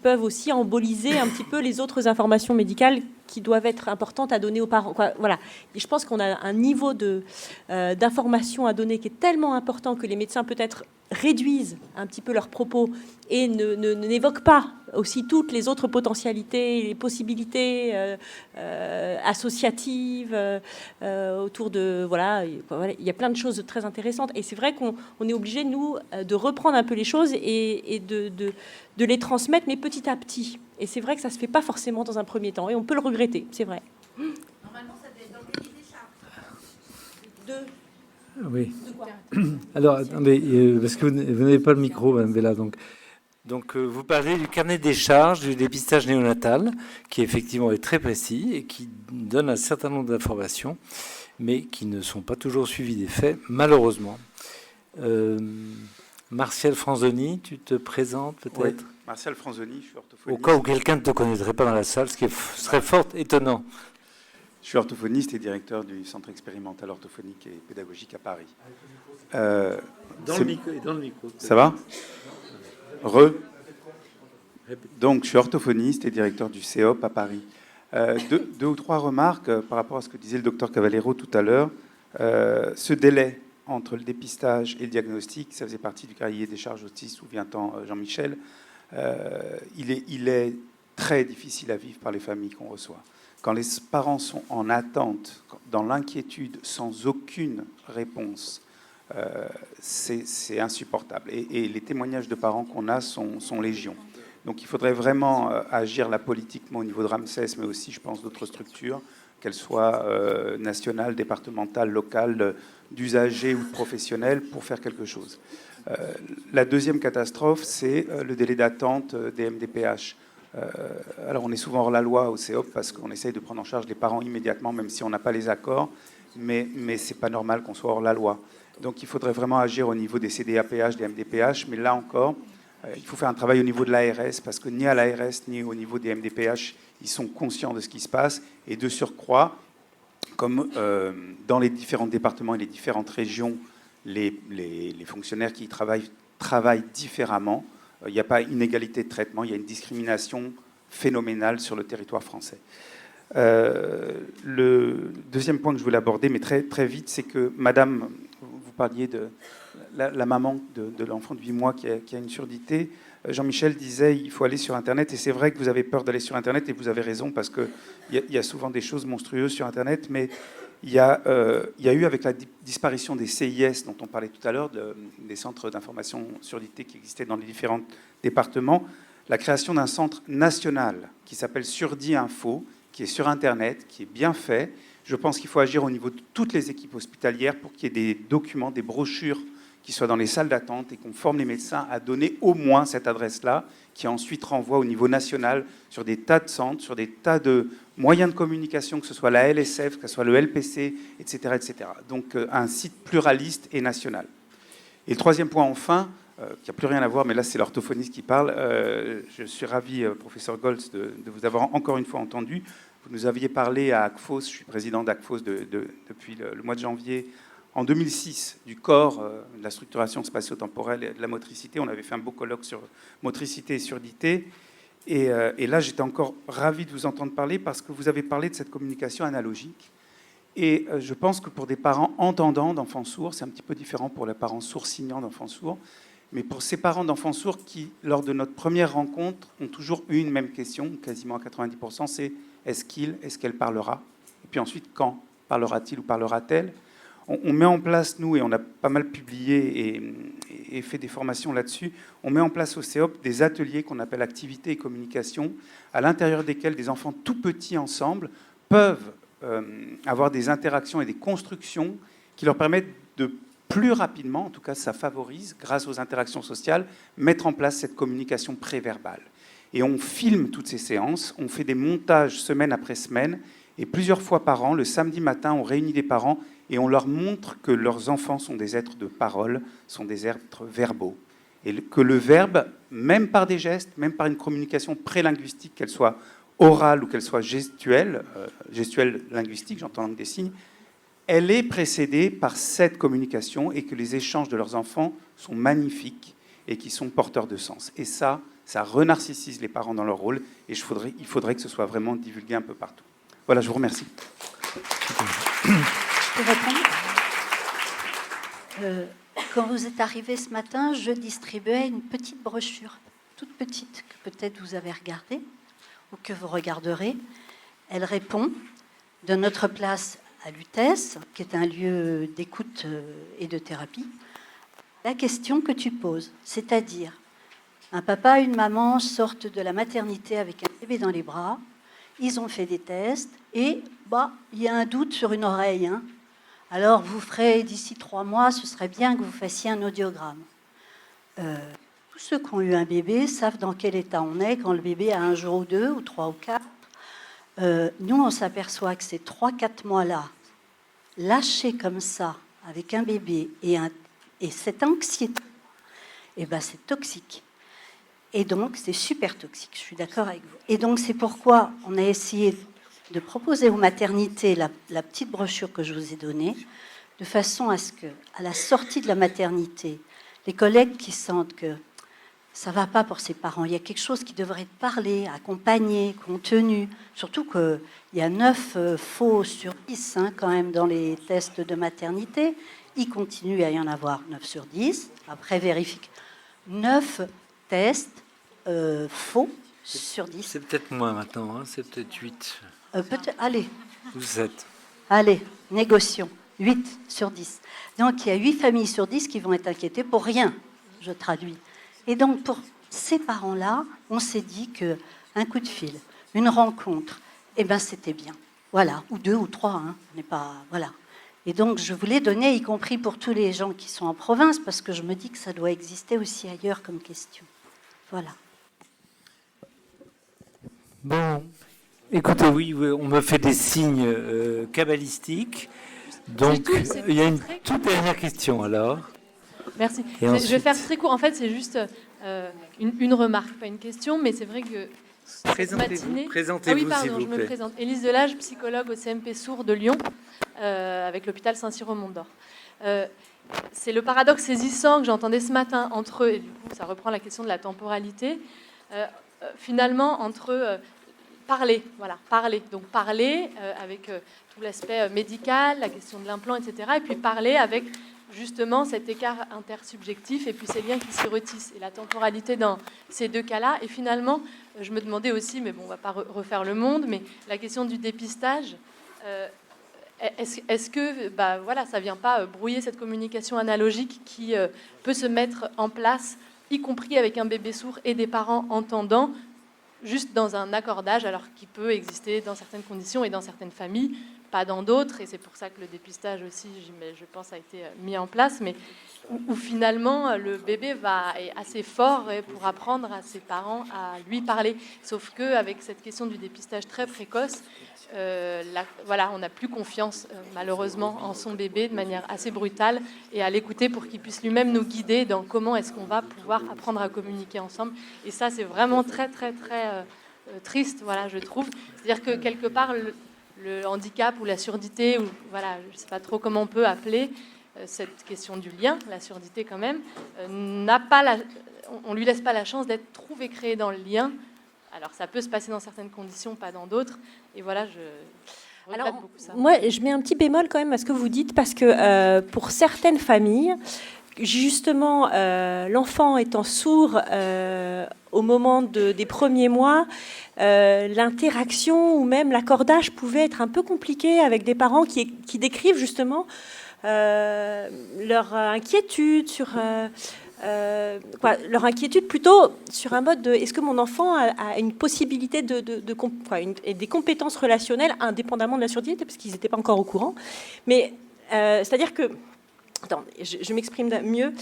peuvent aussi emboliser un petit peu les autres informations médicales qui doivent être importantes à donner aux parents. Voilà. Et je pense qu'on a un niveau d'information à donner qui est tellement important que les médecins peut-être réduisent un petit peu leurs propos et n'évoquent pas aussi toutes les autres potentialités, les possibilités associatives autour de... Voilà, il y a plein de choses très intéressantes. Et c'est vrai qu'on est obligé, nous, de reprendre un peu les choses et de les transmettre, mais petit à petit. Et c'est vrai que ça ne se fait pas forcément dans un premier temps. Et on peut le regretter, c'est vrai. Normalement, ça doit être dans le cahier des charges. Oui. Alors, attendez, parce que vous n'avez pas le micro, Mme Vella. Donc, vous parlez du carnet des charges du dépistage néonatal, qui effectivement est très précis et qui donne un certain nombre d'informations, mais qui ne sont pas toujours suivies des faits, malheureusement. Martial Franzoni, tu te présentes peut-être? Oui, Martial Franzoni, je suis orthophoniste. Au cas où quelqu'un ne te connaîtrait pas dans la salle, ce qui serait fort étonnant. Je suis orthophoniste et directeur du Centre expérimental orthophonique et pédagogique à Paris. Dans le micro. Ça va? Donc, je suis orthophoniste et directeur du CEOP à Paris. Deux ou trois remarques par rapport à ce que disait le docteur Cavallero tout à l'heure. Ce délai entre le dépistage et le diagnostic, ça faisait partie du cahier des charges aussi, souvient-on Jean-Michel. Il est très difficile à vivre par les familles qu'on reçoit. Quand les parents sont en attente, dans l'inquiétude, sans aucune réponse, c'est insupportable. Et les témoignages de parents qu'on a sont légion. Donc il faudrait vraiment agir là politiquement au niveau de Ramsès, mais aussi, je pense, d'autres structures, qu'elles soient nationales, départementales, locales, d'usagers ou de professionnels, pour faire quelque chose. La deuxième catastrophe, c'est le délai d'attente des MDPH. Alors on est souvent hors la loi au CEOP parce qu'on essaye de prendre en charge les parents immédiatement, même si on n'a pas les accords, mais c'est pas normal qu'on soit hors la loi. Donc il faudrait vraiment agir au niveau des CDAPH, des MDPH, mais là encore, il faut faire un travail au niveau de l'ARS, parce que ni à l'ARS ni au niveau des MDPH, ils sont conscients de ce qui se passe, et de surcroît, comme dans les différents départements et les différentes régions, les fonctionnaires qui y travaillent différemment. Il n'y a pas inégalité de traitement, il y a une discrimination phénoménale sur le territoire français. Le deuxième point que je voulais aborder, mais très, très vite, c'est que madame, vous parliez de la maman de l'enfant de 8 mois qui a une surdité. Jean-Michel disait il faut aller sur Internet, et c'est vrai que vous avez peur d'aller sur Internet, et vous avez raison, parce qu'il y a souvent des choses monstrueuses sur Internet, mais il y a eu, avec la disparition des CIS, dont on parlait tout à l'heure, des centres d'information surdité qui existaient dans les différents départements, la création d'un centre national qui s'appelle Surdi Info, qui est sur Internet, qui est bien fait. Je pense qu'il faut agir au niveau de toutes les équipes hospitalières pour qu'il y ait des documents, des brochures qui soient dans les salles d'attente, et qu'on forme les médecins à donner au moins cette adresse-là, qui ensuite renvoie au niveau national sur des tas de centres, sur des tas de moyens de communication, que ce soit la LSF, que ce soit le LPC, etc. etc. Donc un site pluraliste et national. Et le troisième point, enfin, qui n'a plus rien à voir, mais là c'est l'orthophoniste qui parle, je suis ravi, professeur Goltz, de vous avoir encore une fois entendu. Vous nous aviez parlé à ACFOS, je suis président d'ACFOS depuis le mois de janvier, en 2006, du corps, de la structuration spatio-temporelle et de la motricité. On avait fait un beau colloque sur motricité et surdité. Et là, j'étais encore ravi de vous entendre parler, parce que vous avez parlé de cette communication analogique. Et je pense que pour des parents entendants d'enfants sourds, c'est un petit peu différent pour les parents sourds-signants d'enfants sourds, mais pour ces parents d'enfants sourds qui, lors de notre première rencontre, ont toujours eu une même question, quasiment à 90%, c'est est-ce qu'elle parlera? Et puis ensuite, quand parlera-t-il ou parlera-t-elle? On met en place, nous, et on a pas mal publié et fait des formations là-dessus, on met en place au CEOP des ateliers qu'on appelle activités et communication, à l'intérieur desquels des enfants tout petits ensemble peuvent avoir des interactions et des constructions qui leur permettent de plus rapidement, en tout cas ça favorise, grâce aux interactions sociales, mettre en place cette communication préverbale. Et on filme toutes ces séances, on fait des montages semaine après semaine, et plusieurs fois par an, le samedi matin, on réunit des parents et on leur montre que leurs enfants sont des êtres de parole, sont des êtres verbaux. Et que le verbe, même par des gestes, même par une communication prélinguistique, qu'elle soit orale ou qu'elle soit gestuelle, gestuelle linguistique, j'entends langue des signes, elle est précédée par cette communication et que les échanges de leurs enfants sont magnifiques et qui sont porteurs de sens. Et ça renarcissise les parents dans leur rôle et il faudrait que ce soit vraiment divulgué un peu partout. Voilà, je vous remercie. Je peux répondre ? Quand vous êtes arrivé ce matin, je distribuais une petite brochure, toute petite, que peut-être vous avez regardée ou que vous regarderez. Elle répond de notre place à l'UTES, qui est un lieu d'écoute et de thérapie, la question que tu poses, c'est-à-dire un papa et une maman sortent de la maternité avec un bébé dans les bras, ils ont fait des tests et il y a un doute sur une oreille. Alors vous ferez d'ici 3 mois, ce serait bien que vous fassiez un audiogramme. Tous ceux qui ont eu un bébé savent dans quel état on est quand le bébé a 1 jour ou 2 ou 3 ou 4. Nous, on s'aperçoit que ces 3-4 mois-là, lâchés comme ça, avec un bébé et cette anxiété, c'est toxique. Et donc, c'est super toxique, je suis d'accord avec vous. Et donc, c'est pourquoi on a essayé de proposer aux maternités la petite brochure que je vous ai donnée, de façon à ce que, à la sortie de la maternité, les collègues qui sentent que ça ne va pas pour ses parents, il y a quelque chose qui devrait être parlé, accompagné, contenu, surtout qu'il y a 9 faux sur 10 quand même dans les tests de maternité, il continue à y en avoir 9 sur 10, après vérifique 9 tests faux sur 10. C'est peut-être moins maintenant, c'est peut-être 8. Allez. Ou 7. Allez, négocions. 8 sur 10. Donc, il y a 8 familles sur 10 qui vont être inquiétées pour rien, je traduis. Et donc, pour ces parents-là, on s'est dit qu'un coup de fil, une rencontre, c'était bien. Voilà, ou 2 ou 3, on n'est pas... Voilà. Et donc, je voulais donner, y compris pour tous les gens qui sont en province, parce que je me dis que ça doit exister aussi ailleurs comme question. Voilà. Bon, écoutez, oui, on me fait des signes cabalistiques. Donc, il y a une toute dernière question, alors. Merci. Et ensuite... Je vais faire très court. En fait, c'est juste une remarque, pas une question, mais c'est vrai que... Présentez-vous, oui, pardon, s'il vous je plaît. me présente. Élise Delage, psychologue au CMP Sourds de Lyon, avec l'hôpital Saint-Cyr au Mont-d'Or. C'est le paradoxe saisissant que j'entendais ce matin entre eux, et du coup, ça reprend la question de la temporalité, finalement, entre... parler, donc parler avec tout l'aspect médical, la question de l'implant, etc. Et puis parler avec justement cet écart intersubjectif et puis ces liens qui se retissent et la temporalité dans ces 2 cas-là. Et finalement, je me demandais aussi, mais bon, on ne va pas refaire le monde, mais la question du dépistage, est-ce que ça ne vient pas brouiller cette communication analogique qui peut se mettre en place, y compris avec un bébé sourd et des parents entendants, juste dans un accordage, alors qu'il peut exister dans certaines conditions et dans certaines familles, pas dans d'autres, et c'est pour ça que le dépistage aussi, je pense, a été mis en place, mais où finalement le bébé est assez fort pour apprendre à ses parents à lui parler. Sauf qu'avec cette question du dépistage très précoce, on n'a plus confiance malheureusement en son bébé de manière assez brutale et à l'écouter pour qu'il puisse lui-même nous guider dans comment est-ce qu'on va pouvoir apprendre à communiquer ensemble. Et ça, c'est vraiment très, très, très triste, je trouve. C'est-à-dire que quelque part, le handicap ou la surdité, ou je ne sais pas trop comment on peut appeler cette question du lien, la surdité quand même, on lui laisse pas la chance d'être trouvé, créé dans le lien. Alors ça peut se passer dans certaines conditions, pas dans d'autres. Et voilà, je regrette beaucoup ça. Moi, je mets un petit bémol quand même à ce que vous dites, parce que pour certaines familles, justement, l'enfant étant sourd au moment des premiers mois, l'interaction ou même l'accordage pouvait être un peu compliqué avec des parents qui décrivent justement leur inquiétude sur... leur inquiétude plutôt sur un mode de est-ce que mon enfant a une possibilité et des compétences relationnelles indépendamment de la surdité, parce qu'ils n'étaient pas encore au courant. Mais c'est-à-dire que, attends, je m'exprime mieux,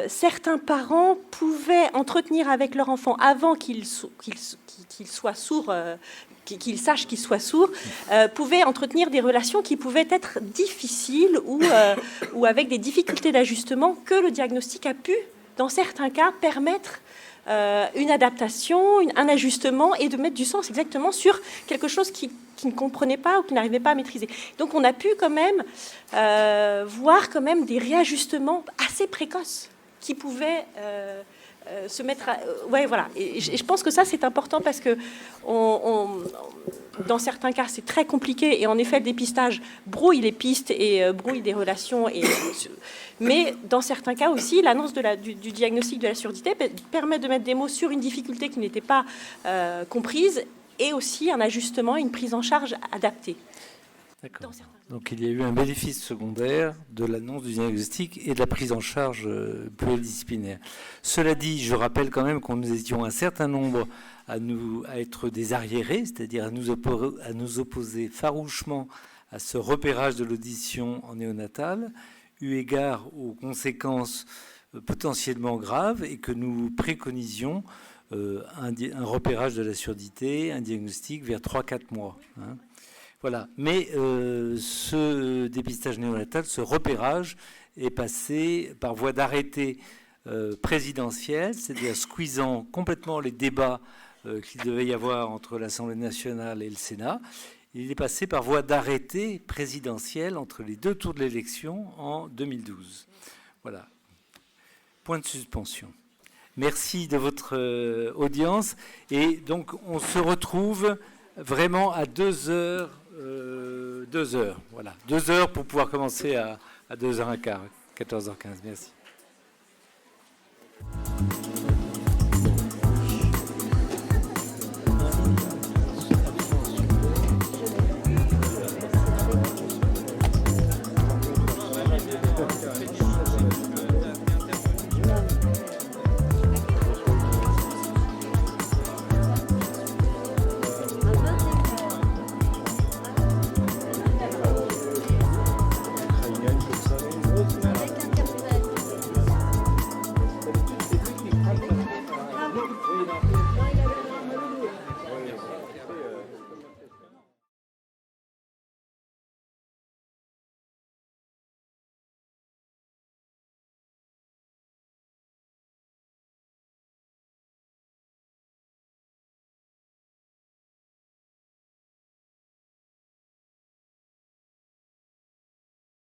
certains parents pouvaient entretenir avec leur enfant avant qu'il soit sourd, qu'il sache qu'il soit sourd, pouvaient entretenir des relations qui pouvaient être difficiles ou avec des difficultés d'ajustement que le diagnostic a pu, dans certains cas, permettre une adaptation, un ajustement et de mettre du sens exactement sur quelque chose qui ne comprenait pas ou qui n'arrivait pas à maîtriser. Donc on a pu quand même voir quand même des réajustements assez précoces qui pouvaient... se mettre ouais, voilà. Et je pense que ça, c'est important parce que dans certains cas, c'est très compliqué. Et en effet, le dépistage brouille les pistes et brouille des relations. Mais dans certains cas aussi, l'annonce du diagnostic de la surdité permet de mettre des mots sur une difficulté qui n'était pas comprise et aussi un ajustement, une prise en charge adaptée. D'accord. Donc il y a eu un bénéfice secondaire de l'annonce du diagnostic et de la prise en charge pluridisciplinaire. Cela dit, je rappelle quand même qu'on nous étions un certain nombre à être des arriérés, c'est-à-dire à nous opposer farouchement à ce repérage de l'audition en néonatal, eu égard aux conséquences potentiellement graves, et que nous préconisions un repérage de la surdité, un diagnostic vers 3-4 mois. Hein. Voilà. Mais ce dépistage néonatal, ce repérage est passé par voie d'arrêté présidentiel, c'est-à-dire squeezant complètement les débats qu'il devait y avoir entre l'Assemblée nationale et le Sénat. Il est passé par voie d'arrêté présidentiel entre les 2 tours de l'élection en 2012. Voilà. Point de suspension. Merci de votre audience. Et donc, on se retrouve vraiment à 2 heures. 2 heures, voilà. 2 heures pour pouvoir commencer à 2h15, 14h15. Merci.